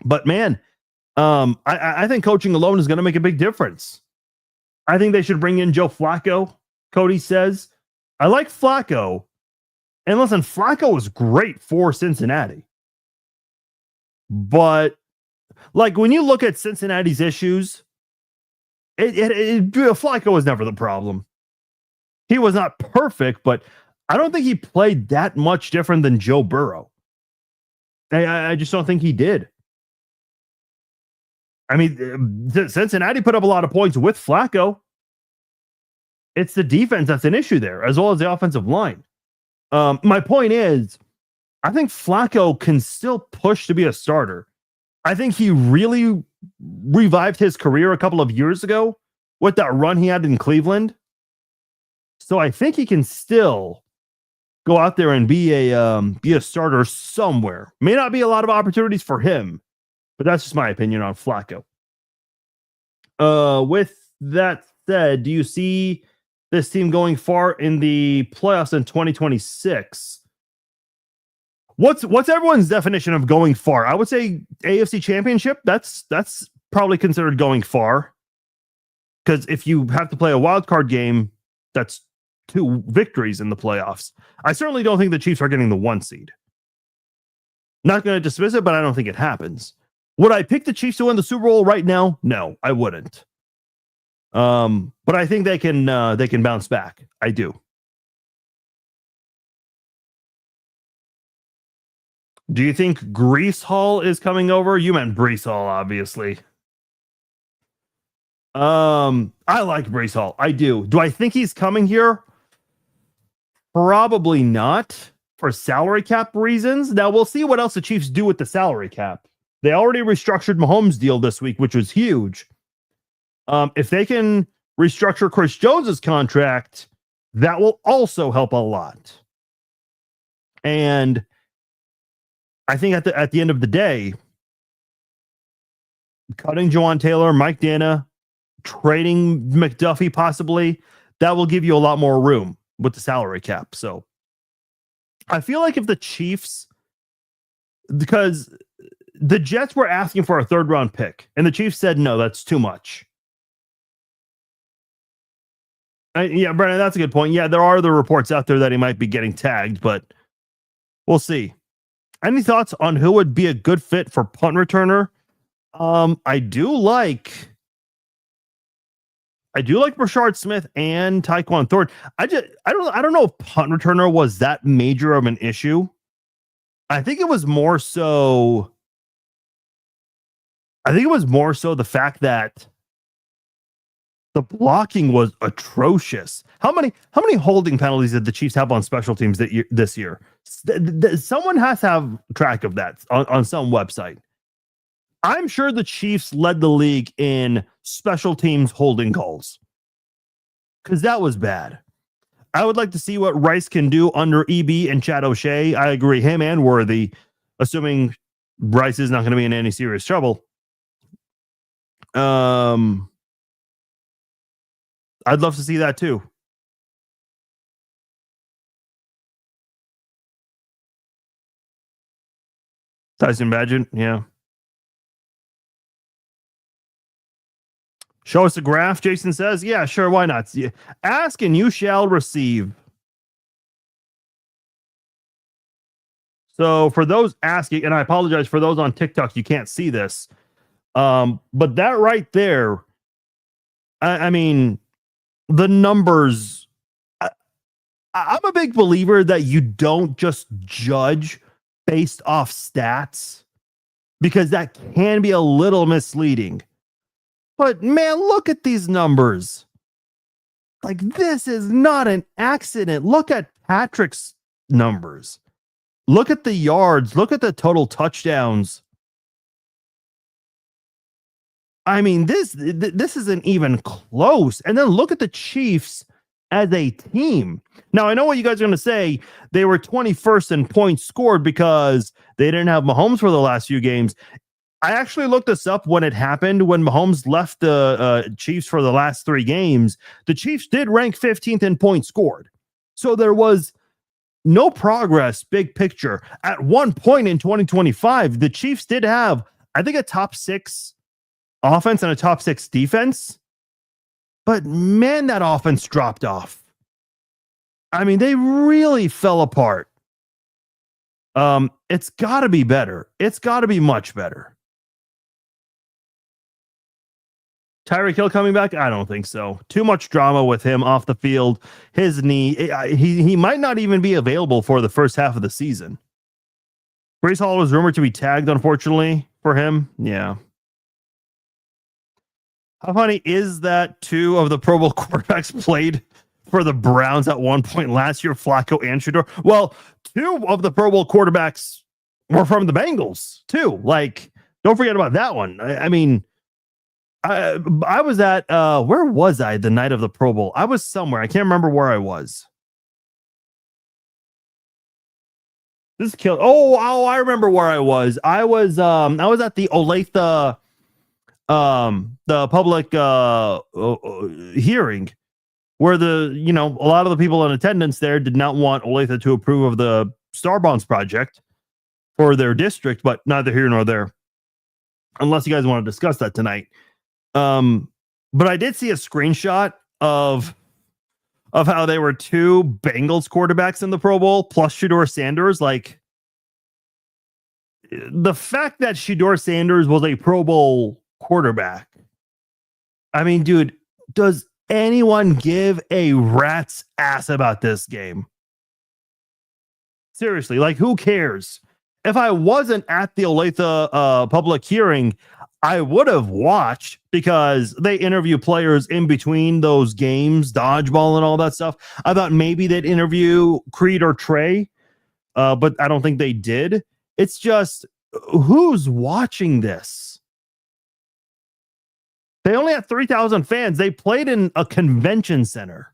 But man, I think coaching alone is going to make a big difference. I think they should bring in Joe Flacco, Cody says. I like Flacco. And listen, Flacco was great for Cincinnati. But like when you look at Cincinnati's issues, Flacco was never the problem. He was not perfect, but I don't think he played that much different than Joe Burrow. I just don't think he did. I mean, Cincinnati put up a lot of points with Flacco. It's the defense that's an issue there, as well as the offensive line. My point is, I think Flacco can still push to be a starter. I think he really revived his career a couple of years ago with that run he had in Cleveland. So I think he can still go out there and be a starter somewhere. May not be a lot of opportunities for him, but that's just my opinion on Flacco. With that said, do you see this team going far in the playoffs in 2026? What's everyone's definition of going far? I would say AFC Championship. That's probably considered going far, because if you have to play a wild card game, that's 2 victories in the playoffs. I certainly don't think the Chiefs are getting the 1 seed. Not going to dismiss it, but I don't think it happens. Would I pick the Chiefs to win the Super Bowl right now? No, I wouldn't. But I think they can bounce back. I do. Do you think Grease Hall is coming over? You meant Brees Hall, obviously. I like Brees Hall. I do. Do I think he's coming here? Probably not, for salary cap reasons. Now we'll see what else the Chiefs do with the salary cap. They already restructured Mahomes' deal this week, which was huge. If they can restructure Chris Jones's contract, that will also help a lot. And I think at the end of the day, cutting Jawan Taylor, Mike Dana, trading McDuffie possibly, that will give you a lot more room with the salary cap. So I feel like if the Chiefs, because the Jets were asking for a 3rd round pick and the Chiefs said, no, that's too much. Yeah, Brandon, that's a good point. Yeah, there are the reports out there that he might be getting tagged, but we'll see. Any thoughts on who would be a good fit for punt returner? I do like Rashard Smith and Tyquan Thornton. I don't know if punt returner was that major of an issue. I think it was more so the fact that the blocking was atrocious. How many holding penalties did the Chiefs have on special teams this year? Someone has to have track of that on some website. I'm sure the Chiefs led the league in special teams holding calls, because that was bad. I would like to see what Rice can do under EB and Chad O'Shea. I agree, him and Worthy, assuming Rice is not going to be in any serious trouble. I'd love to see that too. Tyson Bagent, yeah. Show us a graph, Jason says. Yeah, sure, why not? Ask and you shall receive. So for those asking, and I apologize for those on TikTok, you can't see this. But that right there, I mean, the numbers, I'm a big believer that you don't just judge based off stats, because that can be a little misleading. But man, look at these numbers. Like, this is not an accident. Look at Patrick's numbers. Look at the yards. Look at the total touchdowns. I mean, this isn't even close. And then look at the Chiefs as a team. Now, I know what you guys are going to say. They were 21st in points scored because they didn't have Mahomes for the last few games. I actually looked this up when it happened, when Mahomes left the Chiefs for the last 3 games. The Chiefs did rank 15th in points scored. So there was no progress, big picture. At one point in 2025, the Chiefs did have, I think, a top 6 offense and a top 6 defense. But man, that offense dropped off. I mean, they really fell apart. It's got to be better. It's got to be much better. Tyreek Hill coming back? I don't think so. Too much drama with him off the field. His knee, he might not even be available for the first half of the season. Brees Hall was rumored to be tagged, unfortunately, for him. Yeah. How funny is that two of the Pro Bowl quarterbacks played for the Browns at one point last year, Flacco and Shador? Well, two of the Pro Bowl quarterbacks were from the Bengals, too. Like, don't forget about that one. I mean, I was at where was I the night of the Pro Bowl? I was somewhere. I can't remember where I was. This killed. Oh, I remember where I was. I was at the Olathe the public hearing where a lot of the people in attendance there did not want Olathe to approve of the Star Bonds project for their district, but neither here nor there. Unless you guys want to discuss that tonight. But I did see a screenshot of how they were two Bengals quarterbacks in the Pro Bowl plus Shador Sanders. Like, the fact that Shador Sanders was a Pro Bowl quarterback. I mean, dude, does anyone give a rat's ass about this game? Seriously, like, who cares? If I wasn't at the Olathe public hearing, I would have watched because they interview players in between those games, dodgeball and all that stuff. I thought maybe they'd interview Creed or Trey, but I don't think they did. It's just, who's watching this? They only had 3,000 fans. They played in a convention center.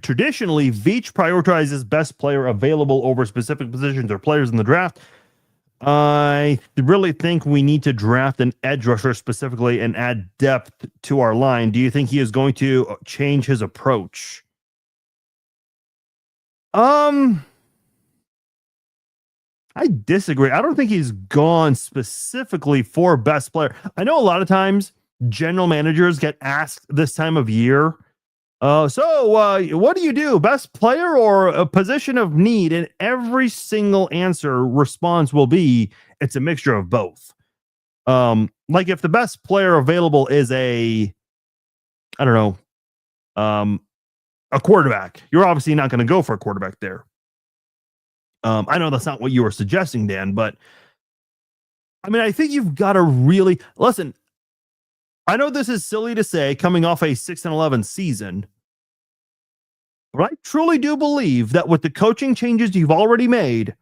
Traditionally, Veach prioritizes best player available over specific positions or players in the draft. I really think we need to draft an edge rusher specifically and add depth to our line. Do you think he is going to change his approach? I disagree. I don't think he's gone specifically for best player. I know a lot of times general managers get asked this time of year, what do you do? Best player or a position of need? And every single response will be, it's a mixture of both. Like if the best player available is a quarterback, you're obviously not going to go for a quarterback there. I know that's not what you were suggesting, Dan, but I mean, I think you've got to really listen. I know this is silly to say coming off a 6-11 season, but I truly do believe that with the coaching changes you've already made,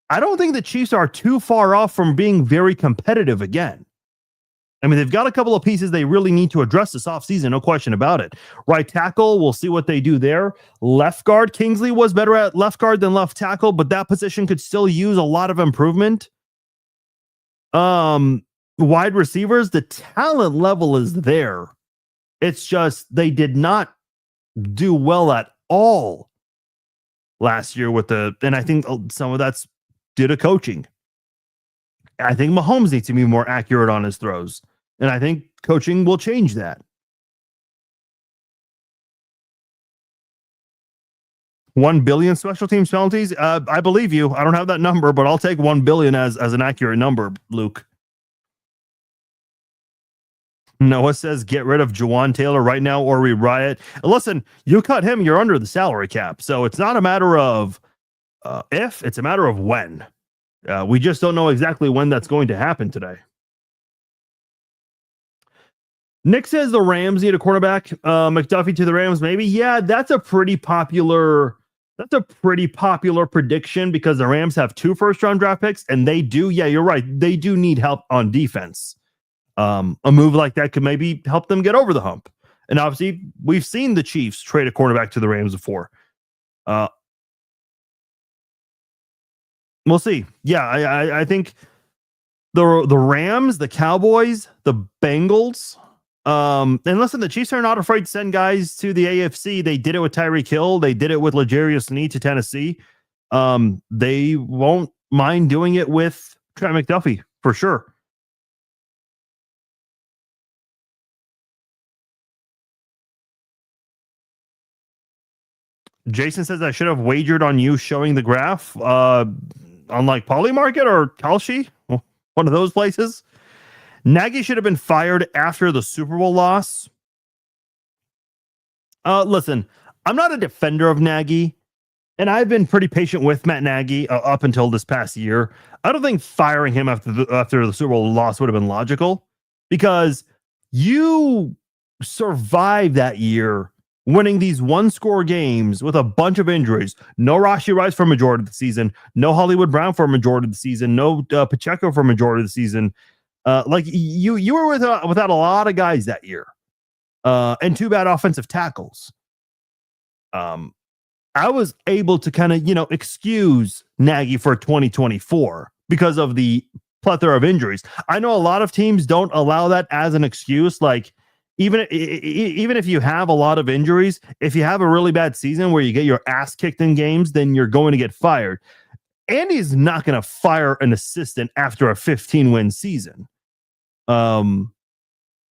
I don't think the Chiefs are too far off from being very competitive again. I mean, they've got a couple of pieces they really need to address this offseason, no question about it. Right tackle, we'll see what they do there. Left guard, Kingsley was better at left guard than left tackle, but that position could still use a lot of improvement. Wide receivers, the talent level is there. It's just they did not do well at all last year and I think some of that's due to coaching. I think Mahomes needs to be more accurate on his throws, and I think coaching will change that. $1 billion special teams penalties. I believe you. I don't have that number, but I'll take 1 billion as an accurate number, Luke. Noah says, get rid of Jawan Taylor right now or we riot. Listen, you cut him, you're under the salary cap. So it's not a matter of if, it's a matter of when. We just don't know exactly when that's going to happen today. Nick says the Rams need a quarterback. McDuffie to the Rams, maybe. Yeah, that's a pretty popular prediction because the Rams have 2 first-round draft picks, and they do, yeah, you're right. They do need help on defense. A move like that could maybe help them get over the hump. And obviously, we've seen the Chiefs trade a quarterback to the Rams before. We'll see. Yeah, I think the Rams, the Cowboys, the Bengals, and listen, the Chiefs are not afraid to send guys to the AFC. They did it with Tyreek Hill. They did it with L'Jarius Sneed to Tennessee. They won't mind doing it with Trent McDuffie for sure. Jason says I should have wagered on you showing the graph. on like Poly Market or Kalshi, one of those places. Nagy should have been fired after the Super Bowl loss. Listen, I'm not a defender of Nagy, and I've been pretty patient with Matt Nagy up until this past year. I don't think firing him after the Super Bowl loss would have been logical, because you survived that year winning these one-score games with a bunch of injuries. No Rashee Rice for a majority of the season. No Hollywood Brown for a majority of the season. No Pacheco for a majority of the season. Like you were without a lot of guys that year, and 2 bad offensive tackles. I was able to kind of excuse Nagy for 2024 because of the plethora of injuries. I know a lot of teams don't allow that as an excuse. Like even if you have a lot of injuries, if you have a really bad season where you get your ass kicked in games, then you're going to get fired. Andy's not going to fire an assistant after a 15-win season.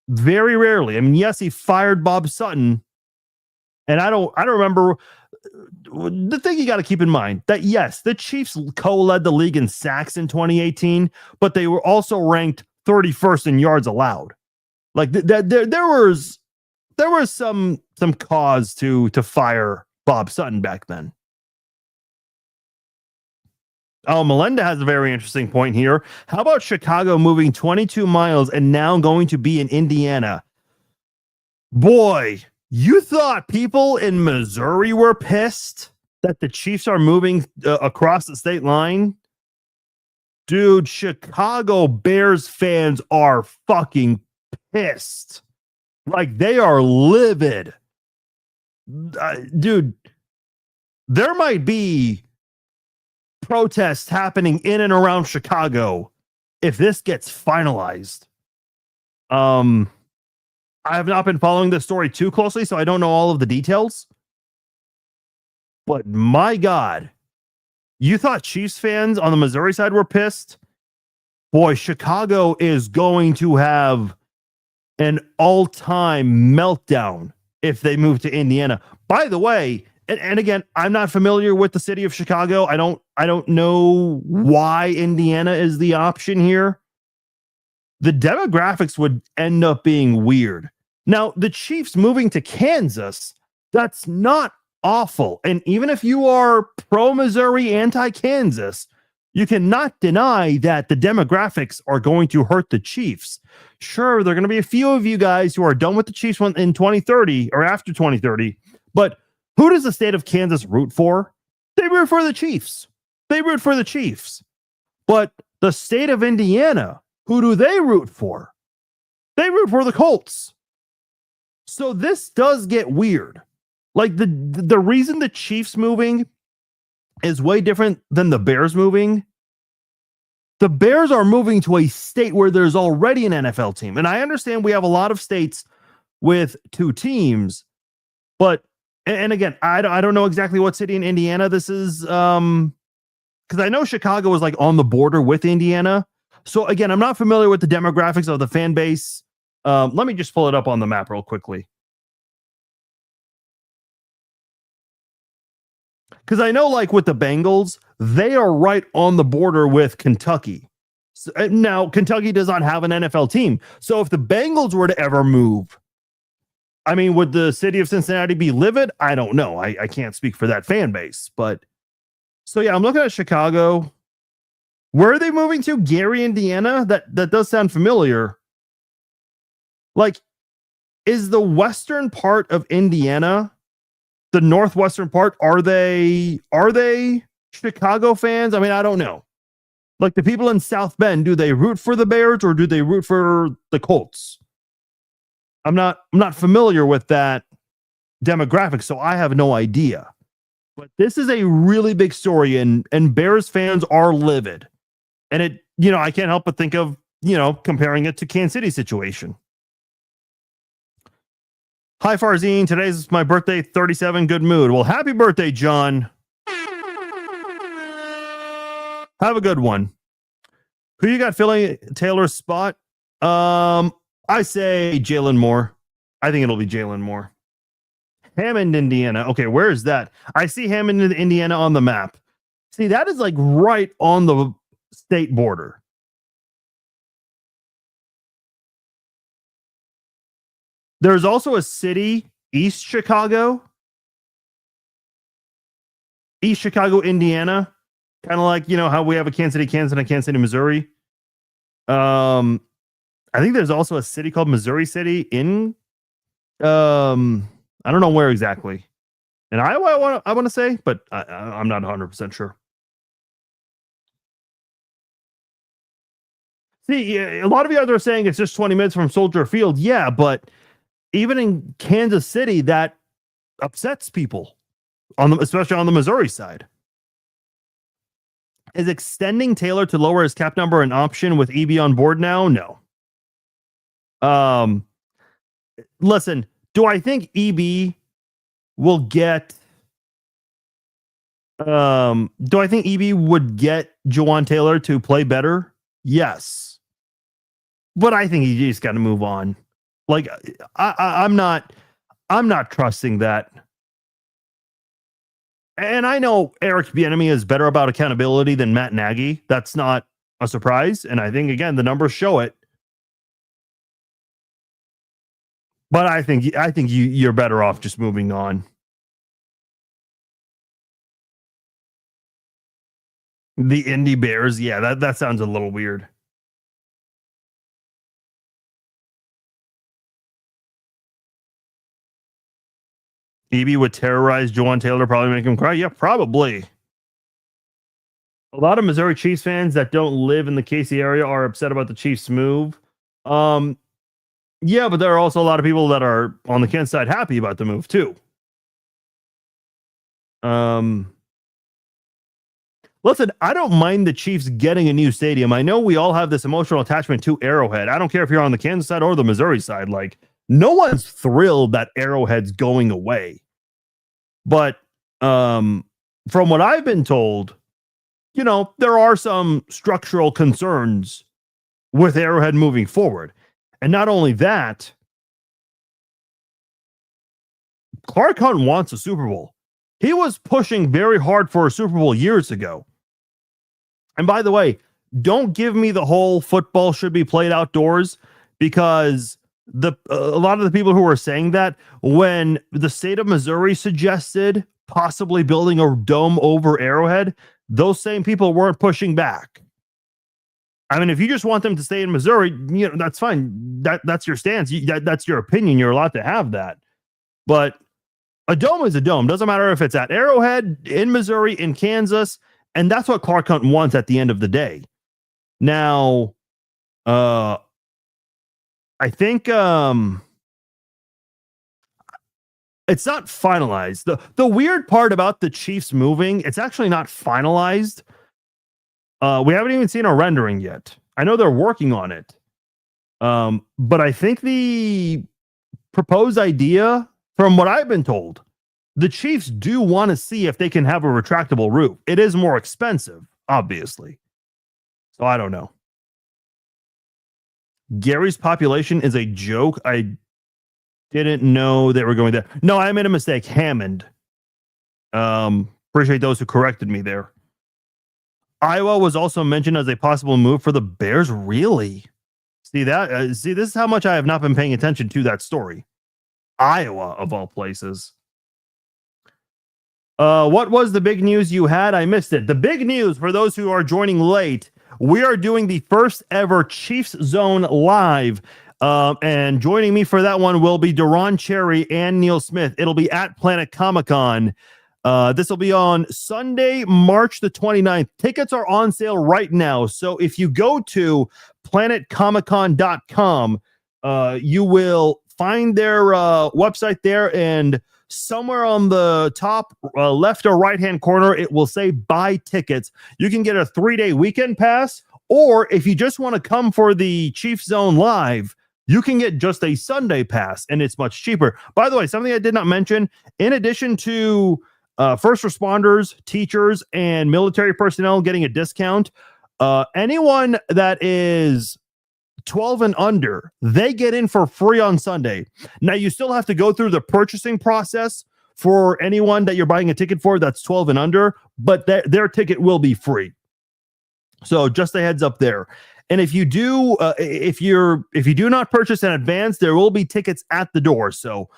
Very rarely. I mean, yes, he fired Bob Sutton, and I don't remember. The thing you got to keep in mind that yes, the Chiefs co-led the league in sacks in 2018, but they were also ranked 31st in yards allowed. Like there was some cause to fire Bob Sutton back then. Oh, Melinda has a very interesting point here. How about Chicago moving 22 miles and now going to be in Indiana? Boy, you thought people in Missouri were pissed that the Chiefs are moving across the state line? Dude, Chicago Bears fans are fucking pissed. Like, they are livid. Dude, there might be protests happening in and around Chicago if this gets finalized. I have not been following this story too closely, so I don't know all of the details. But my God, you thought Chiefs fans on the Missouri side were pissed? Boy, Chicago is going to have an all-time meltdown if they move to Indiana. By the way, and again, I'm not familiar with the city of Chicago. I don't know why Indiana is the option here. The demographics would end up being weird. Now, the Chiefs moving to Kansas, that's not awful. And even if you are pro-Missouri, anti-Kansas, you cannot deny that the demographics are going to hurt the Chiefs. Sure, there are going to be a few of you guys who are done with the Chiefs in 2030 or after 2030, but who does the state of Kansas root for? They root for the Chiefs. They root for the Chiefs. But the state of Indiana, who do they root for? They root for the Colts. So this does get weird. Like the reason the Chiefs moving is way different than the Bears moving. The Bears are moving to a state where there's already an NFL team. And I understand we have a lot of states with 2 teams, but and again, I don't know exactly what city in Indiana this is, because I know Chicago is like on the border with Indiana. So again, I'm not familiar with the demographics of the fan base. Let me just pull it up on the map real quickly. Because I know, like with the Bengals, they are right on the border with Kentucky. So, now, Kentucky does not have an NFL team. So if the Bengals were to ever move, I mean, would the city of Cincinnati be livid? I don't know. I can't speak for that fan base. But so, yeah, I'm looking at Chicago. Where are they moving to? Gary, Indiana? That does sound familiar. Like, is the western part of Indiana, the northwestern part, are they Chicago fans? I mean, I don't know. Like, the people in South Bend, do they root for the Bears or do they root for the Colts? I'm not familiar with that demographic, so I have no idea. But this is a really big story, and Bears fans are livid. And it, I can't help but think of, comparing it to Kansas City situation. Hi, Farzine. Today's my birthday, 37. Good mood. Well, happy birthday, John. Have a good one. Who you got filling Taylor's spot? I say Jalen Moore. I think it'll be Jalen Moore. Hammond, Indiana. Okay, where is that? I see Hammond, Indiana on the map. See, that is like right on the state border. There's also a city, East Chicago, Indiana. Kind of like, how we have a Kansas City, Kansas, and a Kansas City, Missouri. I think there's also a city called Missouri City in, I don't know where exactly. In Iowa, I want to say, but I'm not 100% sure. See, a lot of you out there are saying it's just 20 minutes from Soldier Field. Yeah, but even in Kansas City, that upsets people, especially on the Missouri side. Is extending Taylor to lower his cap number an option with EB on board now? No. Listen, do I think EB will get do I think EB would get Jawaan Taylor to play better? Yes. But I think he just got to move on. Like I'm not trusting that. And I know Eric Bieniemy is better about accountability than Matt Nagy. That's not a surprise. And I think, again, the numbers show it. But I think you're better off just moving on. The Indy Bears, yeah, that sounds a little weird. EB would terrorize Jawaan Taylor, probably make him cry. Yeah, probably. A lot of Missouri Chiefs fans that don't live in the KC area are upset about the Chiefs move. Yeah, but there are also a lot of people that are on the Kansas side happy about the move too. Listen, I don't mind the Chiefs getting a new stadium. I know we all have this emotional attachment to Arrowhead. I don't care if you're on the Kansas side or the Missouri side. Like, no one's thrilled that Arrowhead's going away. But from what I've been told, there are some structural concerns with Arrowhead moving forward. And not only that, Clark Hunt wants a Super Bowl. He was pushing very hard for a Super Bowl years ago. And by the way, don't give me the whole football should be played outdoors, because a lot of the people who were saying that, when the state of Missouri suggested possibly building a dome over Arrowhead, those same people weren't pushing back. I mean, if you just want them to stay in Missouri, that's fine. That's your stance. That's your opinion. You're allowed to have that. But a dome is a dome. Doesn't matter if it's at Arrowhead, in Missouri, in Kansas. And that's what Clark Hunt wants at the end of the day. Now, I think it's not finalized. The weird part about the Chiefs moving, it's actually not finalized. We haven't even seen a rendering yet. I know they're working on it. But I think the proposed idea, from what I've been told, the Chiefs do want to see if they can have a retractable roof. It is more expensive, obviously. So I don't know. Gary's population is a joke. I didn't know they were going there. No, I made a mistake. Hammond. Appreciate those who corrected me there. Iowa was also mentioned as a possible move for the Bears. Really? See that? See, this is how much I have not been paying attention to that story. Iowa, of all places. What was the big news you had? I missed it. The big news, for those who are joining late, we are doing the first ever Chiefs Zone live. And joining me for that one will be Deron Cherry and Neil Smith. It'll be at Planet Comic-Con. This will be on Sunday, March the 29th. Tickets are on sale right now. So if you go to planetcomiccon.com, you will find their website there, and somewhere on the top left or right-hand corner, it will say buy tickets. You can get a 3-day weekend pass, or if you just want to come for the Chiefs Zone live, you can get just a Sunday pass, and it's much cheaper. By the way, something I did not mention, in addition to first responders, teachers, and military personnel getting a discount, anyone that is 12 and under, they get in for free on Sunday. Now, you still have to go through the purchasing process for anyone that you're buying a ticket for that's 12 and under, but their ticket will be free. So just a heads up there. And if you do, if you do not purchase in advance, there will be tickets at the door. So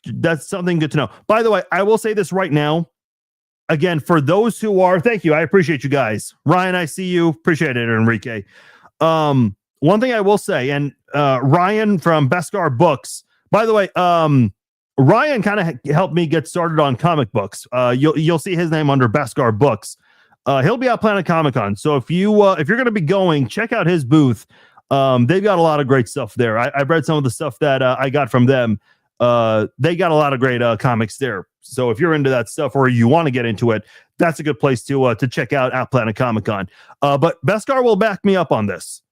that's something good to know. By the way, I will say this right now. Again, for those who are, thank you. I appreciate you guys. Ryan, I see you. Appreciate it, Enrique. One thing I will say, and Ryan from Beskar Books, by the way, Ryan kind of helped me get started on comic books. You'll see his name under Beskar Books. He'll be at Planet Comic Con. So if you're going to be going, check out his booth. They've got a lot of great stuff there. I've read some of the stuff that I got from them. They got a lot of great comics there. So if you're into that stuff or you want to get into it, that's a good place to check out at Planet Comic Con. But Beskar will back me up on this.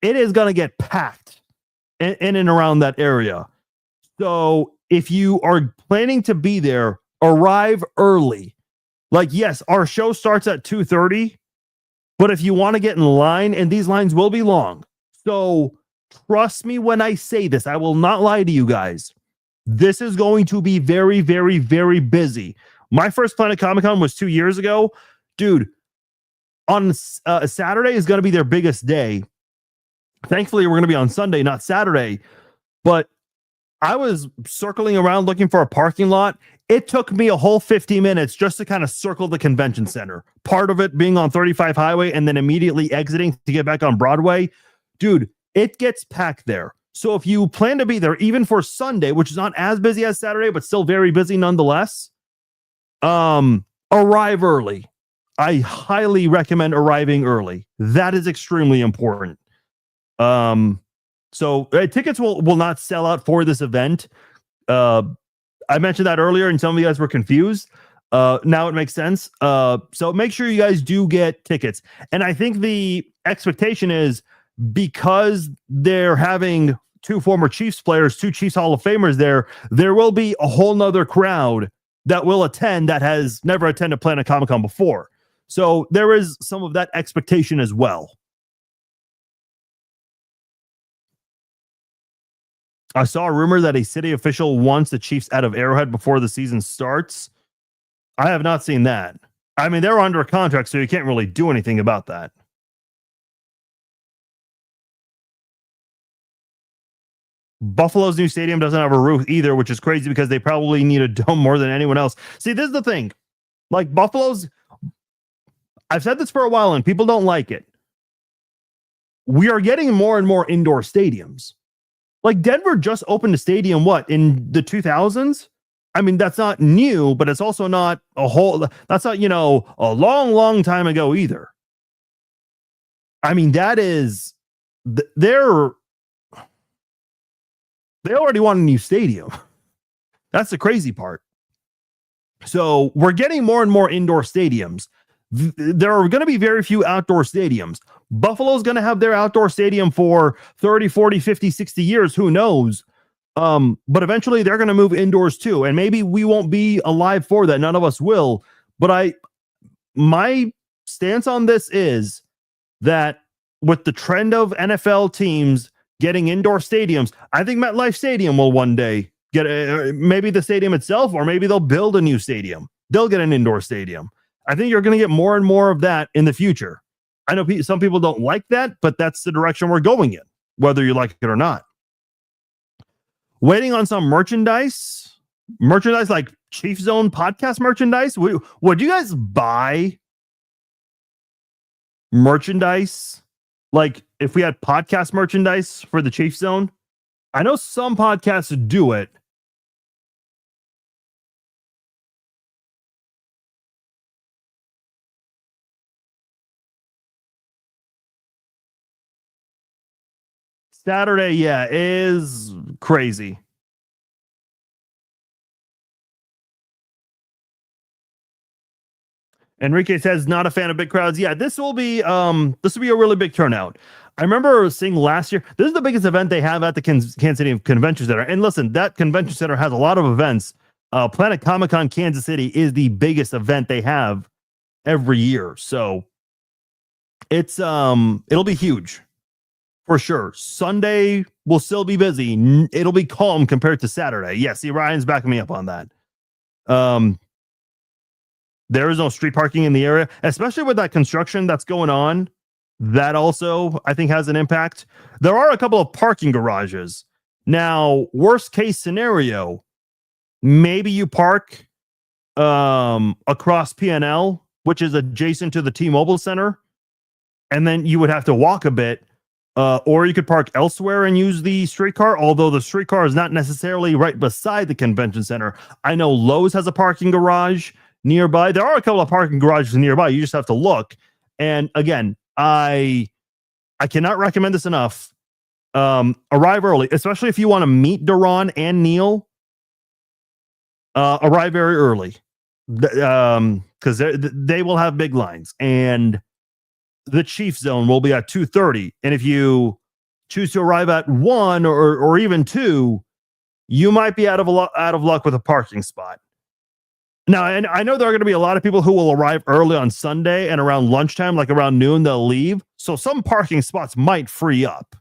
It is going to get packed in and around that area. So if you are planning to be there, arrive early. Like, yes, our show starts at 2:30, but if you want to get in line, and these lines will be long. So trust me when I say this, I will not lie to you guys. This is going to be very, very, very busy. My first Planet Comic Con was 2 years ago. Dude, on Saturday is going to be their biggest day. Thankfully, we're going to be on Sunday, not Saturday. But I was circling around looking for a parking lot. It took me a whole 50 minutes just to kind of circle the convention center. Part of it being on 35 Highway and then immediately exiting to get back on Broadway. Dude, it gets packed there. So if you plan to be there, even for Sunday, which is not as busy as Saturday, but still very busy nonetheless, arrive early. I highly recommend arriving early. That is extremely important. So tickets will not sell out for this event. I mentioned that earlier, and some of you guys were confused. Now it makes sense. So make sure you guys do get tickets. And I think the expectation is, because they're having two former Chiefs players, two Chiefs Hall of Famers there will be a whole nother crowd that will attend that has never attended Planet Comic Con before. So there is some of that expectation as well. I saw a rumor that a city official wants the Chiefs out of Arrowhead before the season starts. I have not seen that. I mean, they're under a contract, so you can't really do anything about that. Buffalo's new stadium doesn't have a roof either, which is crazy because they probably need a dome more than anyone else. See, this is the thing. Like, Buffalo's, I've said this for a while and people don't like it. We are getting more and more indoor stadiums. Like, Denver just opened a stadium, in the 2000s? I mean, that's not new, but it's also not that's not, a long, long time ago either. I mean, that is, they already want a new stadium. That's the crazy part. So we're getting more and more indoor stadiums. There are going to be very few outdoor stadiums. Buffalo's going to have their outdoor stadium for 30, 40, 50, 60 years. Who knows? But eventually they're going to move indoors too. And maybe we won't be alive for that. None of us will. But my stance on this is that with the trend of NFL teams getting indoor stadiums, I think MetLife Stadium will one day get maybe the stadium itself, or maybe they'll build a new stadium. They'll get an indoor stadium. I think you're going to get more and more of that in the future. I know some people don't like that, but that's the direction we're going in, whether you like it or not. Waiting on some merchandise like Chief Zone podcast merchandise. Would you guys buy merchandise? Like, if we had podcast merchandise for the Chief Zone? I know some podcasts do it. Saturday, yeah, is crazy. Enrique says not a fan of big crowds. Yeah, this will be a really big turnout. I remember seeing last year, this is the biggest event they have at the Kansas City Convention Center. And listen, that convention center has a lot of events. Planet Comic Con Kansas City is the biggest event they have every year. So it's it'll be huge for sure. Sunday will still be busy. It'll be calm compared to Saturday. Yeah, see, Ryan's backing me up on that. Um, there is no street parking in the area, especially with that construction that's going on. That also, I think, has an impact. There are a couple of parking garages. Now, worst case scenario, maybe you park across PNL, which is adjacent to the T-Mobile Center, and then you would have to walk a bit, or you could park elsewhere and use the streetcar, although the streetcar is not necessarily right beside the convention center. I know Lowe's has a parking garage nearby. There are a couple of parking garages nearby. You just have to look. And again, I cannot recommend this enough. Arrive early, especially if you want to meet Duran and Neil. Arrive very early, because they will have big lines, and the Chief Zone will be at 2:30. And if you choose to arrive at 1 or even 2, you might be out of luck with a parking spot. Now, and I know there are going to be a lot of people who will arrive early on Sunday, and around lunchtime, like around noon, they'll leave. So some parking spots might free up.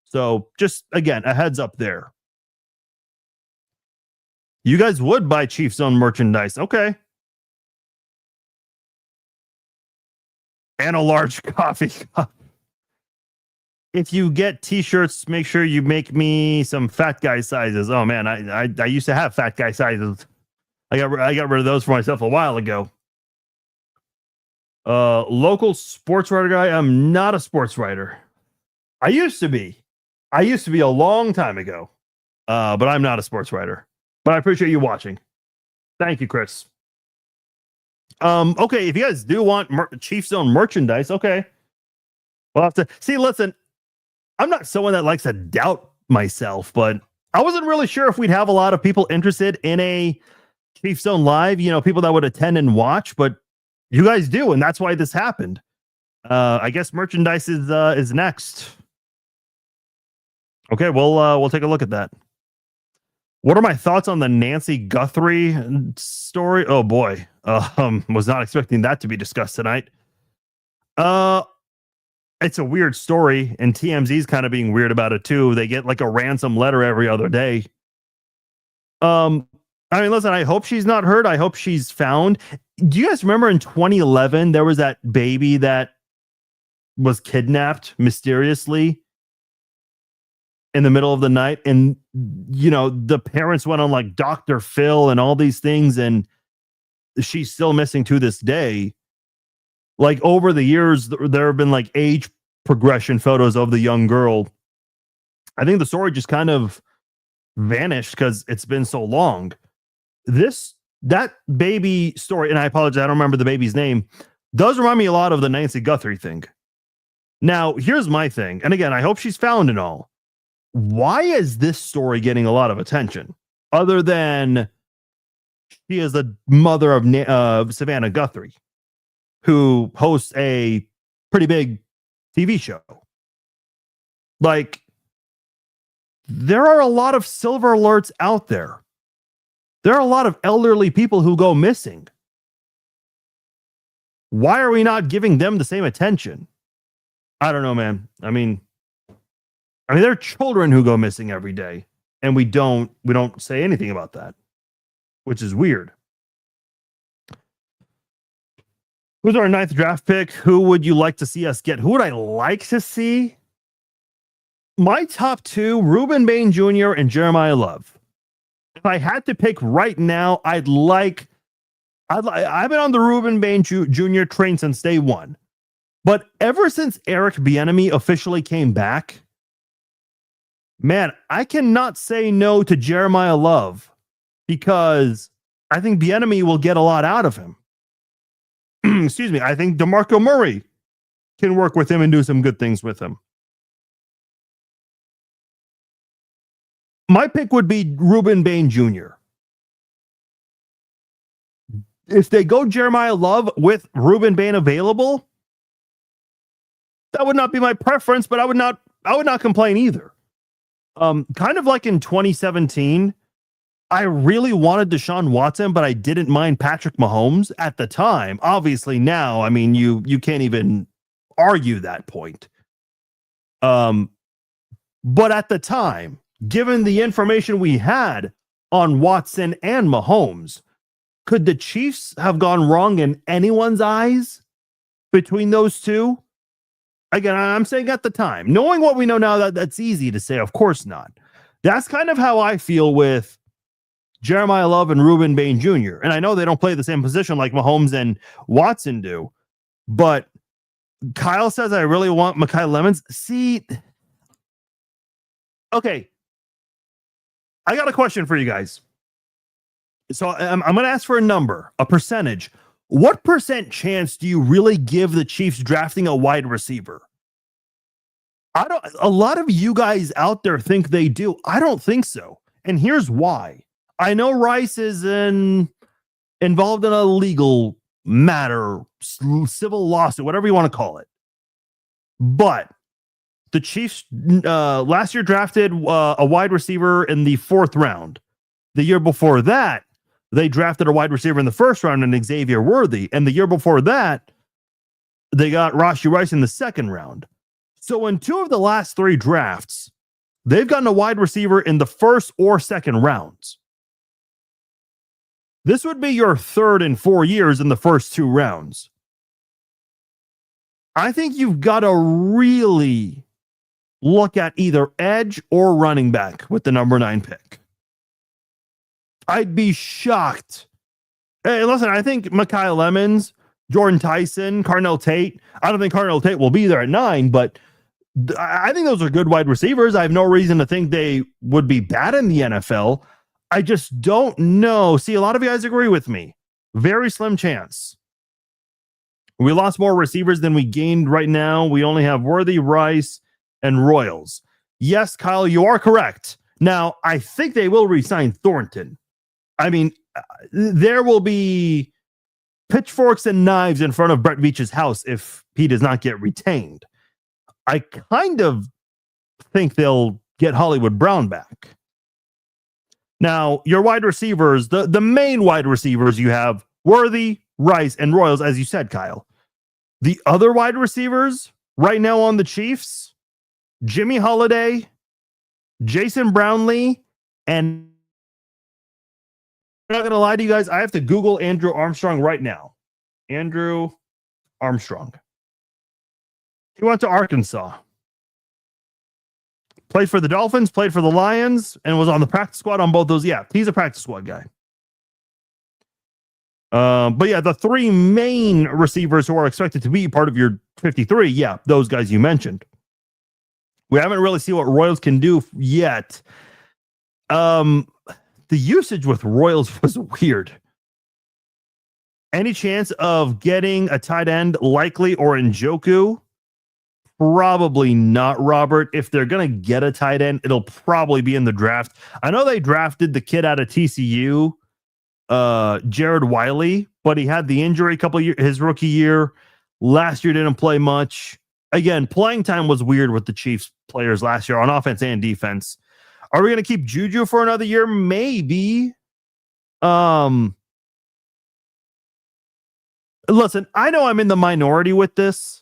So just, again, a heads up there. You guys would buy Chief Zone merchandise. Okay. And a large coffee cup. If you get t-shirts, make sure you make me some fat guy sizes. Oh man, I used to have fat guy sizes. I got rid of those for myself a while ago. Local sports writer guy. I'm not a sports writer. I used to be a long time ago. But I'm not a sports writer. But I appreciate you watching. Thank you, Chris. Okay, if you guys do want Chief Zone merchandise, okay. We'll have to see. Listen, I'm not someone that likes to doubt myself, but I wasn't really sure if we'd have a lot of people interested in a Chief Zone Live, people that would attend and watch, but you guys do, and that's why this happened. I guess merchandise is next. Okay, we'll take a look at that. What are my thoughts on the Nancy Guthrie story? Oh boy, was not expecting that to be discussed tonight. It's a weird story, and TMZ's kind of being weird about it too. They get like a ransom letter every other day. I mean, listen, I hope she's not hurt. I hope she's found. Do you guys remember in 2011 there was that baby that was kidnapped mysteriously in the middle of the night, and the parents went on like Dr. Phil and all these things, and she's still missing to this day. Like over the years, there have been like age progression photos of the young girl. I think the story just kind of vanished because it's been so long. That baby story, and I apologize, I don't remember the baby's name, does remind me a lot of the Nancy Guthrie thing. Now, here's my thing, and again, I hope she's found and all. Why is this story getting a lot of attention? Other than she is the mother of Savannah Guthrie, who hosts a pretty big TV show. Like, there are a lot of silver alerts out there. There are a lot of elderly people who go missing. Why are we not giving them the same attention? I don't know, man. I mean, there are children who go missing every day, and we don't say anything about that, which is weird. Who's our 9th draft pick? Who would you like to see us get? Who would I like to see? My top 2, Ruben Bain Jr. and Jeremiah Love. If I had to pick right now, I've been on the Ruben Bain Jr. train since day one. But ever since Eric Bieniemy officially came back, man, I cannot say no to Jeremiah Love, because I think Bieniemy will get a lot out of him. Excuse me. I think DeMarco Murray can work with him and do some good things with him. My pick would be Ruben Bain Jr. If they go Jeremiah Love with Ruben Bain available, that would not be my preference, but I would not complain either. Kind of like in 2017, I really wanted Deshaun Watson, but I didn't mind Patrick Mahomes at the time. Obviously now, I mean, you can't even argue that point. But at the time, given the information we had on Watson and Mahomes, Could the Chiefs have gone wrong in anyone's eyes between those two? Again, I'm saying at the time, knowing what we know now, that's easy to say. Of course not. That's kind of how I feel with Jeremiah Love and Reuben Bain Jr. And I know they don't play the same position like Mahomes and Watson do, but Kyle says, I really want Mekhi Lemons. See, okay. I got a question for you guys. So I'm going to ask for a number, a percentage. What percent chance do you really give the Chiefs drafting a wide receiver? A lot of you guys out there think they do. I don't think so. And here's why. I know Rice is involved in a legal matter, civil lawsuit, whatever you want to call it. But the Chiefs last year drafted a wide receiver in the 4th round. The year before that, they drafted a wide receiver in the 1st round in Xavier Worthy. And the year before that, they got Rashee Rice in the 2nd round. So in 2 of the last 3 drafts, they've gotten a wide receiver in the 1st or 2nd rounds. This would be your 3rd in 4 years in the first 2 rounds. I think you've got to really look at either edge or running back with the number 9 pick. I'd be shocked. Hey, listen, I think Mekhi Lemons, Jordan Tyson, Carnell Tate. I don't think Carnell Tate will be there at 9, but I think those are good wide receivers. I have no reason to think they would be bad in the NFL. I just don't know. See, a lot of you guys agree with me. Very slim chance. We lost more receivers than we gained right now. We only have Worthy, Rice, and Royals. Yes, Kyle, you are correct. Now, I think they will re-sign Thornton. I mean, there will be pitchforks and knives in front of Brett Veach's house if he does not get retained. I kind of think they'll get Hollywood Brown back. Now, your wide receivers, the main wide receivers, you have Worthy, Rice, and Royals, as you said, Kyle. The other wide receivers right now on the Chiefs, Jimmy Holiday, Jason Brownlee, and I'm not going to lie to you guys, I have to Google Andrew Armstrong right now. Andrew Armstrong. He went to Arkansas. Played for the Dolphins, played for the Lions, and was on the practice squad on both those. Yeah, he's a practice squad guy. But yeah, the 3 main receivers who are expected to be part of your 53, yeah, those guys you mentioned. We haven't really seen what Royals can do yet. The usage with Royals was weird. Any chance of getting a tight end, Likely or Njoku? Probably not, Robert. If they're going to get a tight end, it'll probably be in the draft. I know they drafted the kid out of TCU, Jared Wiley, but he had the injury a couple of years, his rookie year. Last year didn't play much. Again, playing time was weird with the Chiefs players last year on offense and defense. Are we going to keep Juju for another year? Maybe. Listen, I know I'm in the minority with this.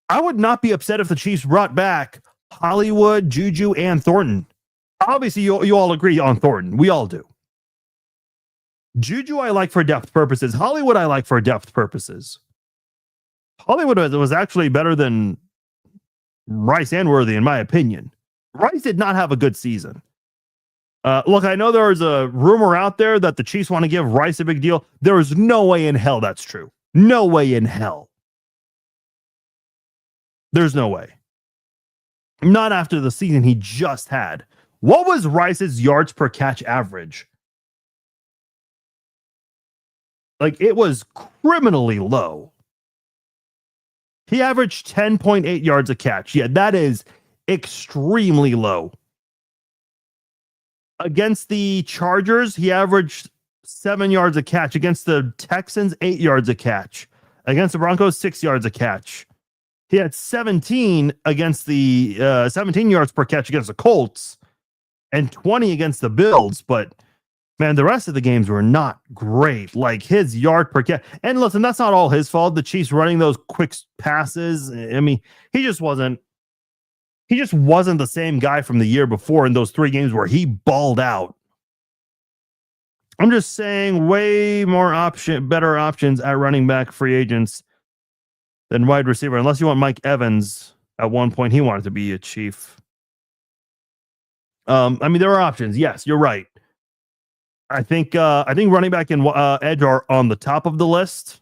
I would not be upset if the Chiefs brought back Hollywood, Juju, and Thornton. Obviously, you all agree on Thornton. We all do. Juju, I like for depth purposes. Hollywood, I like for depth purposes. Hollywood was actually better than Rice and Worthy, in my opinion. Rice did not have a good season. Look, I know there's a rumor out there that the Chiefs want to give Rice a big deal. There is no way in hell that's true. No way in hell. There's no way. Not after the season he just had. What was Rice's yards per catch average? Like, it was criminally low. He averaged 10.8 yards a catch. Yeah, that is extremely low. Against the Chargers, he averaged 7 yards a catch. Against the Texans, 8 yards a catch. Against the Broncos, 6 yards a catch. He had 17 against the 17 yards per catch against the Colts and 20 against the Bills. But man, the rest of the games were not great. Like, his yard per catch. And listen, that's not all his fault. The Chiefs running those quick passes. I mean, he just wasn't the same guy from the year before in those 3 games where he balled out. I'm just saying way more better options at running back free agents than wide receiver, unless you want Mike Evans. At one point, he wanted to be a Chief. I mean, there are options. Yes, you're right. I think running back and edge are on the top of the list.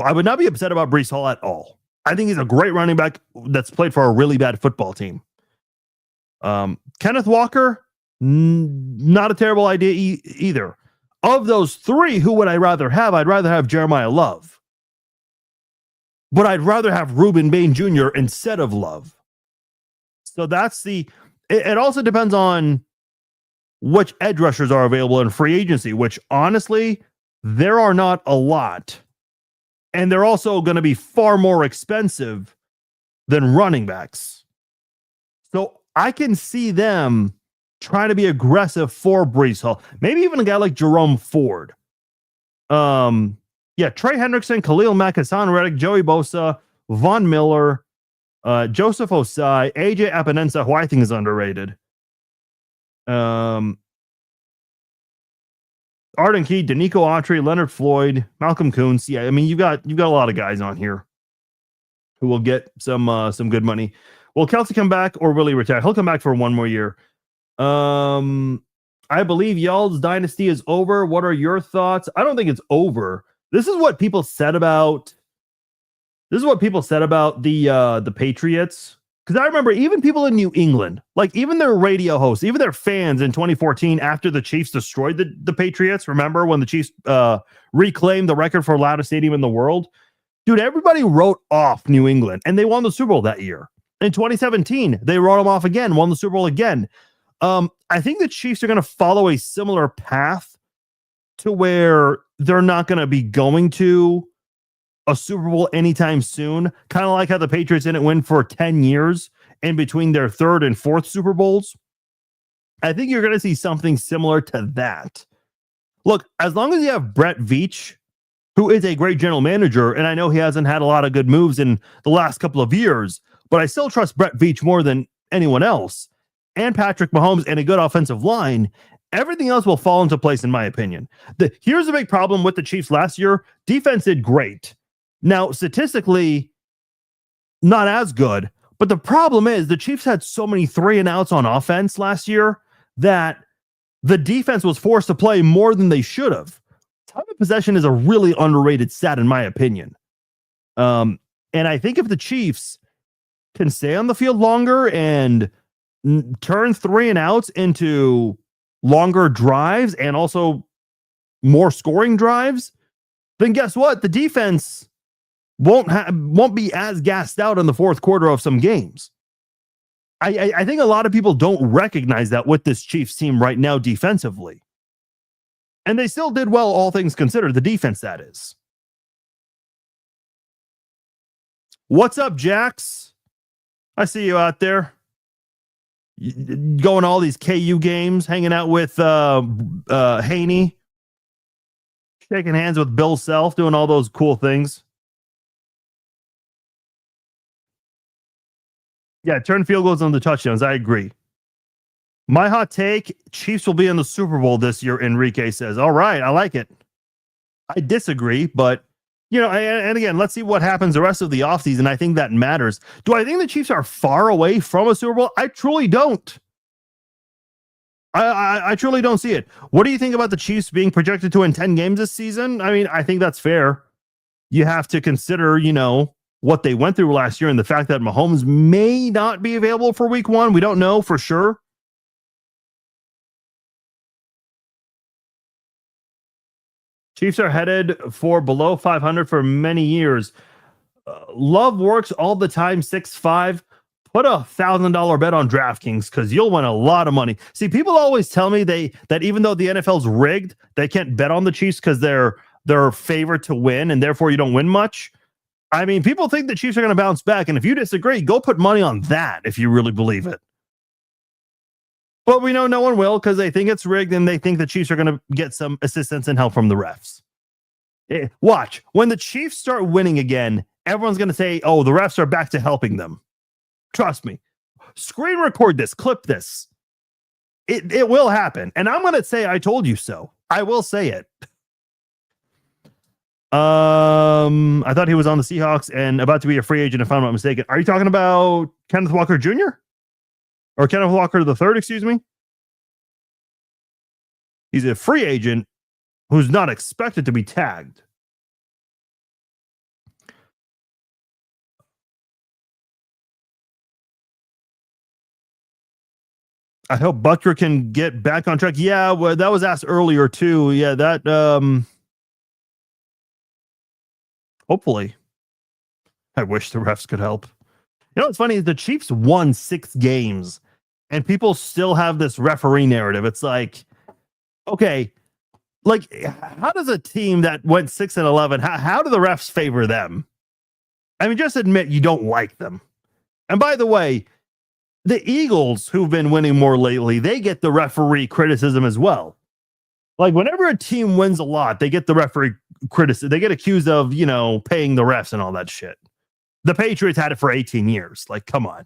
I would not be upset about Breece Hall at all. I think he's a great running back that's played for a really bad football team. Kenneth Walker, not a terrible idea either. Of those three, who would I rather have? I'd rather have Jeremiah Love. But I'd rather have Reuben Bain Jr. instead of Love. So that's it also depends on which edge rushers are available in free agency, which honestly, there are not a lot. And they're also going to be far more expensive than running backs. So I can see them trying to be aggressive for Breece Hall. Maybe even a guy like Jerome Ford. Yeah, Trey Hendrickson, Khalil Mack, Hassan Reddick, Joey Bosa, Von Miller, Joseph Osai, AJ Epinesa, who I think is underrated. Arden Key, Danico Autry, Leonard Floyd, Malcolm Kuntz. Yeah, I mean you've got a lot of guys on here who will get some good money. Will Kelsey come back or will he retire? He'll come back for one more year. I believe y'all's dynasty is over. What are your thoughts? I don't think it's over. This is what people said about the Patriots. Because I remember even people in New England, like even their radio hosts, even their fans in 2014 after the Chiefs destroyed the Patriots. Remember when the Chiefs reclaimed the record for loudest stadium in the world? Dude, everybody wrote off New England, and they won the Super Bowl that year. In 2017, they wrote them off again, won the Super Bowl again. I think the Chiefs are going to follow a similar path to where they're not going to be going to a Super Bowl anytime soon. Kind of like how the Patriots didn't win for 10 years in between their third and fourth Super Bowls. I think you're going to see something similar to that. Look, as long as you have Brett Veach, who is a great general manager, and I know he hasn't had a lot of good moves in the last couple of years, but I still trust Brett Veach more than anyone else, and Patrick Mahomes and a good offensive line, everything else will fall into place, in my opinion. Here's a big problem with the Chiefs last year. Defense did great. Now, statistically, not as good, but the problem is the Chiefs had so many 3-and-outs on offense last year that the defense was forced to play more than they should have. Time of possession is a really underrated stat, in my opinion. And I think if the Chiefs can stay on the field longer and turn 3-and-outs into longer drives and also more scoring drives, then guess what? The defense won't be as gassed out in the fourth quarter of some games. I think a lot of people don't recognize that with this Chiefs team right now defensively. And they still did well, all things considered, the defense, that is. What's up, Jax? I see you out there. Going to all these KU games, hanging out with Haney, shaking hands with Bill Self, doing all those cool things. Yeah, turn field goals on the touchdowns. I agree. My hot take, Chiefs will be in the Super Bowl this year, Enrique says. All right, I like it. I disagree, but, and again, let's see what happens the rest of the offseason. I think that matters. Do I think the Chiefs are far away from a Super Bowl? I truly don't. I truly don't see it. What do you think about the Chiefs being projected to win 10 games this season? I mean, I think that's fair. You have to consider, what they went through last year and the fact that Mahomes may not be available for week 1. We don't know for sure. Chiefs are headed for below 500 for many years. Love works all the time, 6'5". Put $1,000 bet on DraftKings because you'll win a lot of money. See, people always tell me that even though the NFL's rigged, they can't bet on the Chiefs because they're favored to win and therefore you don't win much. I mean, people think the Chiefs are going to bounce back, and if you disagree, go put money on that if you really believe it. But we know no one will because they think it's rigged and they think the Chiefs are going to get some assistance and help from the refs. Watch. When the Chiefs start winning again, everyone's going to say, oh, the refs are back to helping them. Trust me. Screen record this. Clip this. It will happen. And I'm going to say, I told you so. I will say it. I thought he was on the Seahawks and about to be a free agent, if I'm not mistaken. Are you talking about Kenneth Walker Jr.? Or Kenneth Walker the third, excuse me? He's a free agent who's not expected to be tagged. I hope Butker can get back on track. Yeah, well, that was asked earlier too. Yeah, that hopefully. I wish the refs could help. You know what's funny is the Chiefs won 6 games and people still have this referee narrative. It's like, okay, like how does a team that went 6-11, how do the refs favor them? I mean, just admit you don't like them. And by the way, the Eagles, who've been winning more lately, they get the referee criticism as well. Like whenever a team wins a lot, they get the referee criticism. They get accused of, paying the refs and all that shit. The Patriots had it for 18 years. Like, come on.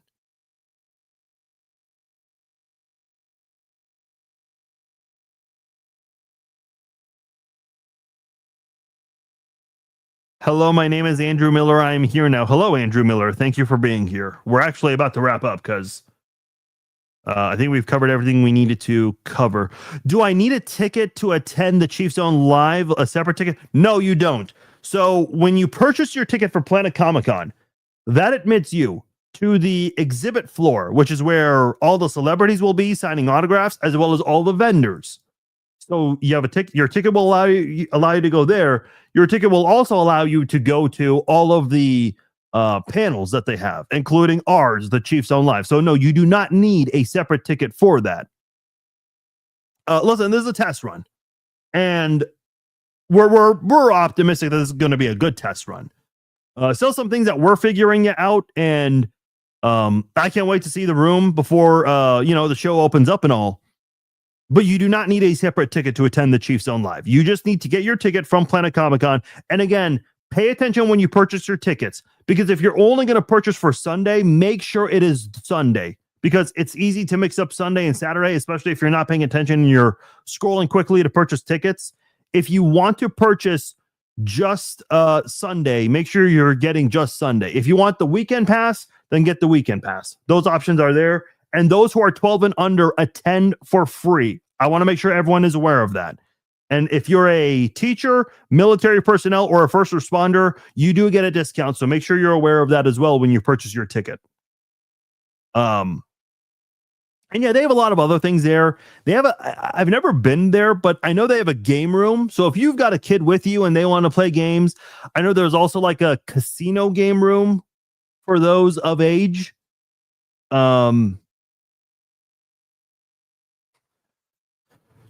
Hello, my name is Andrew Miller. I'm here now. Hello, Andrew Miller. Thank you for being here. We're actually about to wrap up because I think we've covered everything we needed to cover. Do I need a ticket to attend the Chiefs Zone Live, a separate ticket? No, you don't. So when you purchase your ticket for Planet Comic-Con, that admits you to the exhibit floor, which is where all the celebrities will be signing autographs, as well as all the vendors. So you have a ticket. Your ticket will allow you to go there. Your ticket will also allow you to go to all of the panels that they have, including ours, the Chiefs Zone Live. So no, you do not need a separate ticket for that. Listen, this is a test run, and we're optimistic that this is going to be a good test run. Still some things that we're figuring out, and I can't wait to see the room before the show opens up and all. But you do not need a separate ticket to attend the Chiefs Zone Live. You just need to get your ticket from Planet Comic-Con. And again, pay attention when you purchase your tickets, because if you're only going to purchase for Sunday, make sure it is Sunday, because it's easy to mix up Sunday and Saturday, especially if you're not paying attention and you're scrolling quickly to purchase tickets. If you want to purchase just Sunday, make sure you're getting just Sunday. If you want the weekend pass, then get the weekend pass. Those options are there. And those who are 12 and under attend for free. I want to make sure everyone is aware of that. And if you're a teacher, military personnel, or a first responder, you do get a discount. So make sure you're aware of that as well when you purchase your ticket. And yeah, they have a lot of other things there. They have I've never been there, but I know they have a game room. So if you've got a kid with you and they want to play games, I know there's also like a casino game room for those of age.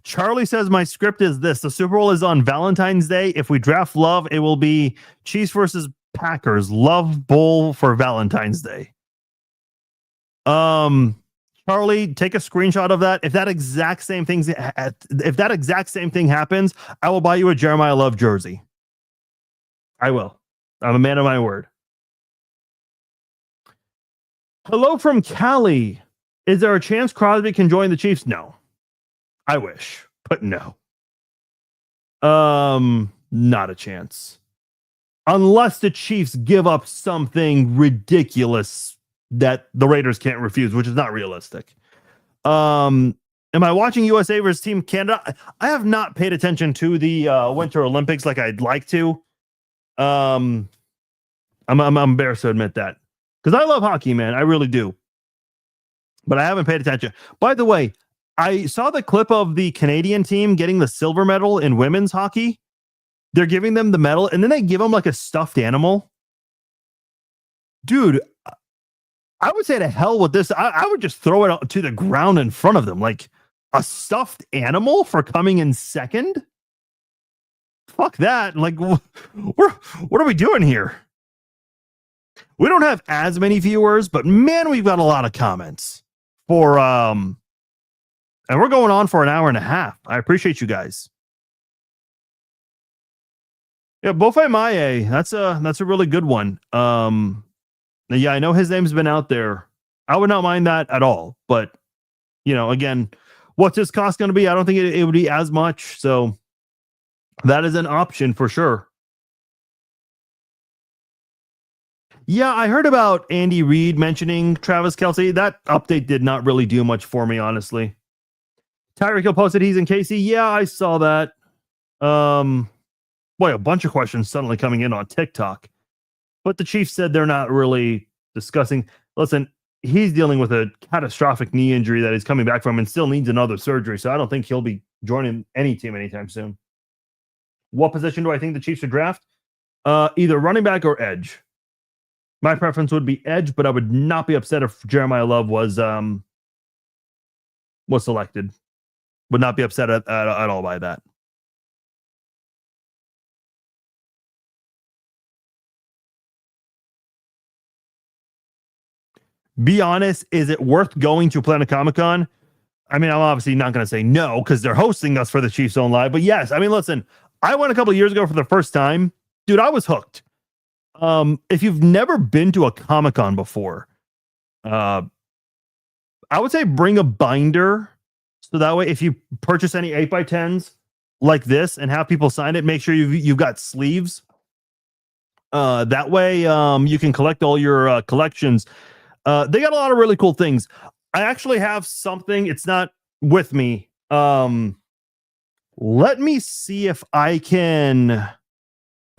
Charlie says, my script is this. The Super Bowl is on Valentine's Day. If we draft love, it will be Chiefs versus Packers. Love Bowl for Valentine's Day. Charlie, take a screenshot of that. If that exact same thing happens, I will buy you a Jeremiah Love jersey. I will. I'm a man of my word. Hello from Cali. Is there a chance Crosby can join the Chiefs? No. I wish, but no. Not a chance. Unless the Chiefs give up something ridiculous that the Raiders can't refuse, which is not realistic. Am I watching USA versus Team Canada? I have not paid attention to the Winter Olympics like I'd like to. I'm embarrassed to admit that, because I love hockey, man. I really do. But I haven't paid attention. By the way, I saw the clip of the Canadian team getting the silver medal in women's hockey. They're giving them the medal, and then they give them like a stuffed animal. Dude, I would say to hell with this. I would just throw it to the ground in front of them. Like a stuffed animal for coming in second? Fuck that. Like, what are we doing here? We don't have as many viewers, but man, we've got a lot of comments for and we're going on for an hour and a half. I appreciate you guys. Yeah, Bofe Maye. That's a really good one. Yeah, I know his name's been out there. I would not mind that at all. But, again, What's his cost going to be? I don't think it would be as much. So that is an option for sure. Yeah, I heard about Andy Reid mentioning Travis Kelce. That update did not really do much for me, honestly. Tyreek Hill posted he's in KC. Yeah, I saw that. Boy, a bunch of questions suddenly coming in on TikTok. But the Chiefs said they're not really discussing. Listen, he's dealing with a catastrophic knee injury that he's coming back from and still needs another surgery. So I don't think he'll be joining any team anytime soon. What position do I think the Chiefs should draft? Either running back or edge. My preference would be edge, but I would not be upset if Jeremiah Love was selected. Would not be upset at all by that. Be honest, is it worth going to Planet Comic-Con? I mean, I'm obviously not going to say no because they're hosting us for the Chiefs Zone Live. But yes, I mean, listen, I went a couple of years ago for the first time. Dude, I was hooked. If you've never been to a Comic-Con before, I would say bring a binder. So that way, if you purchase any 8x10s like this and have people sign it, make sure you've got sleeves. That way, you can collect all your collections. They got a lot of really cool things. I actually have something. It's not with me. Let me see if I can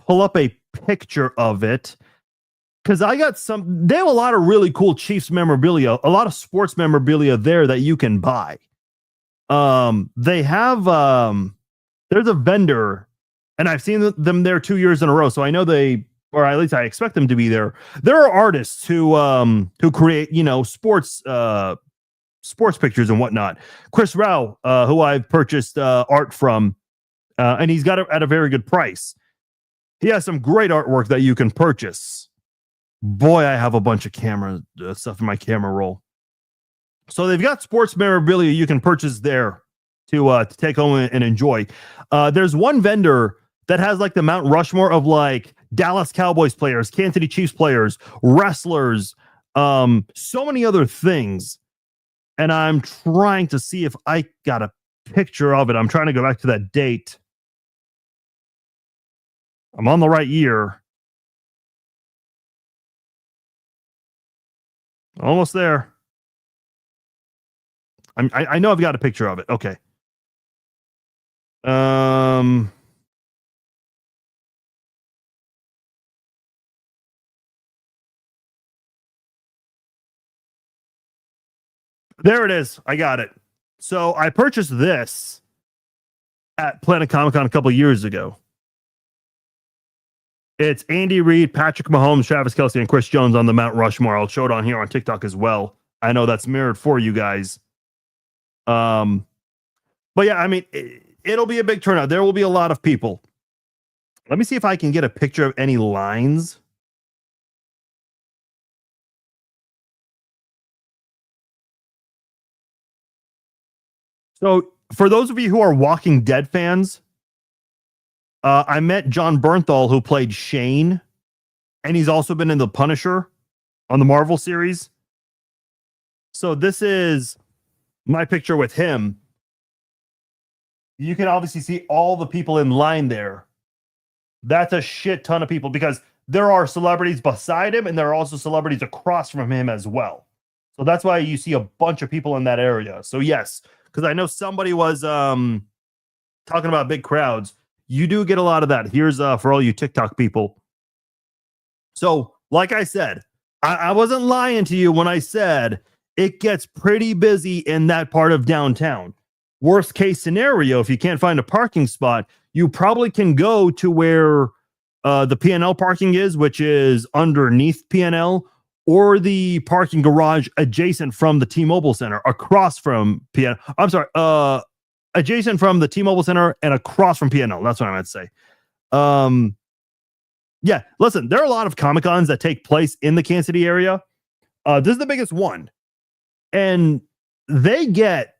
pull up a picture of it. Because I got some. They have a lot of really cool Chiefs memorabilia, a lot of sports memorabilia there that you can buy. They have there's a vendor, and I've seen them there 2 years in a row, so I know they, or at least I expect them to be there. There are artists who create, sports pictures and whatnot. Chris Rao, who I've purchased art from, and he's got it at a very good price. He has some great artwork that you can purchase. Boy, I have a bunch of camera stuff in my camera roll. So they've got sports memorabilia you can purchase there to take home and enjoy. There's one vendor that has like the Mount Rushmore of like Dallas Cowboys players, Kansas City Chiefs players, wrestlers, so many other things. And I'm trying to see if I got a picture of it. I'm trying to go back to that date. I'm on the right year. Almost there. I know I've got a picture of it. Okay. There it is. I got it. So I purchased this at Planet Comic-Con a couple years ago. It's Andy Reid, Patrick Mahomes, Travis Kelce, and Chris Jones on the Mount Rushmore. I'll show it on here on TikTok as well. I know that's mirrored for you guys. But yeah, I mean, it'll be a big turnout. There will be a lot of people. Let me see if I can get a picture of any lines. So for those of you who are Walking Dead fans, I met John Bernthal, who played Shane, and he's also been in The Punisher on the Marvel series. So this is my picture with him. You can obviously see all the people in line there. That's a shit ton of people because there are celebrities beside him and there are also celebrities across from him as well. So that's why you see a bunch of people in that area. So yes, because I know somebody was talking about big crowds. You do get a lot of that. Here's for all you TikTok people. So like I said, I wasn't lying to you when I said it gets pretty busy in that part of downtown. Worst case scenario, if you can't find a parking spot, you probably can go to where the P&L parking is, which is underneath P&L, or the parking garage adjacent from the T-Mobile Center, across from P&L. I'm sorry, adjacent from the T-Mobile Center and across from P&L. That's what I meant to say. Yeah, listen, there are a lot of Comic-Cons that take place in the Kansas City area. This is the biggest one. And they get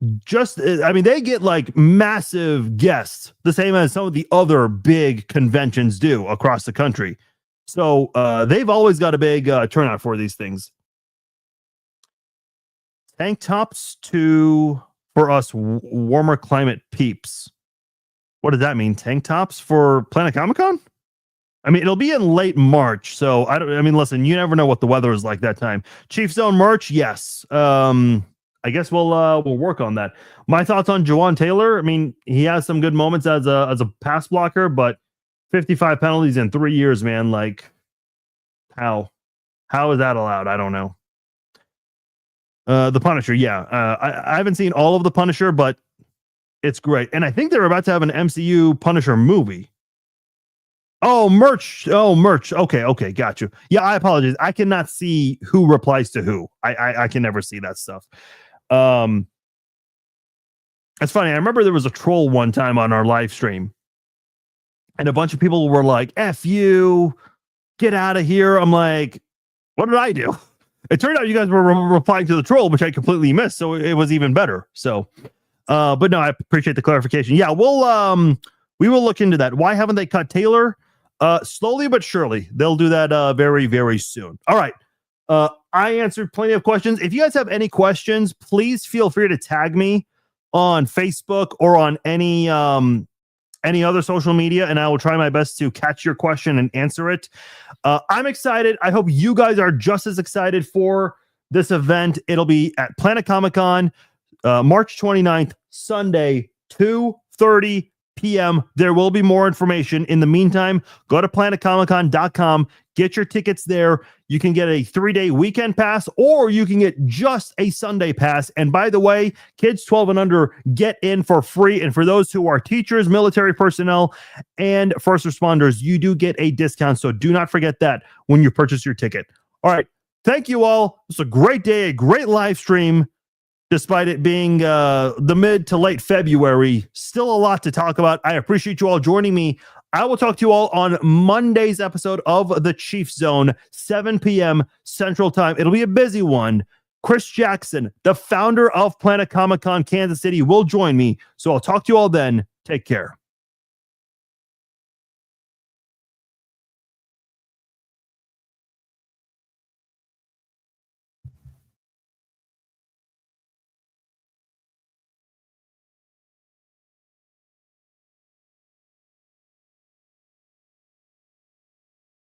they get like massive guests, the same as some of the other big conventions do across the country. So they've always got a big turnout for these things. Tank tops for us warmer climate peeps. What does that mean? Tank tops for Planet Comic-Con? I mean, it'll be in late March, so listen, you never know what the weather is like that time. Chief Zone merch, yes. I guess we'll work on that. My thoughts on Jawan Taylor. I mean, he has some good moments as a pass blocker, but 55 penalties in 3 years, man. Like, how is that allowed? I don't know. The Punisher, yeah. I haven't seen all of the Punisher, but it's great. And I think they're about to have an MCU Punisher movie. Oh, merch. Okay, got you. Yeah, I apologize. I cannot see who replies to who. I can never see that stuff. It's funny. I remember there was a troll one time on our live stream, and a bunch of people were like, "F you, get out of here." I'm like, what did I do? It turned out you guys were replying to the troll, which I completely missed. So it was even better. So, but no, I appreciate the clarification. Yeah, we will look into that. Why haven't they cut Taylor? Slowly but surely, they'll do that very, very soon. All right. I answered plenty of questions. If you guys have any questions, please feel free to tag me on Facebook or on any other social media, and I will try my best to catch your question and answer it. I'm excited. I hope you guys are just as excited for this event. It'll be at Planet Comic-Con, March 29th, Sunday, 2:30 p.m. There will be more information. In the meantime, go to planetcomiccon.com, get your tickets there. You can get a 3-day weekend pass, or you can get just a Sunday pass. And by the way, kids 12 and under get in for free. And for those who are teachers, military personnel, and first responders, you do get a discount. So do not forget that when you purchase your ticket. All right. Thank you all. It's a great day, a great live stream. Despite it being the mid to late February, still a lot to talk about. I appreciate you all joining me. I will talk to you all on Monday's episode of the Chief Zone, 7 p.m. Central Time. It'll be a busy one. Chris Jackson, the founder of Planet Comic-Con Kansas City, will join me. So I'll talk to you all then. Take care.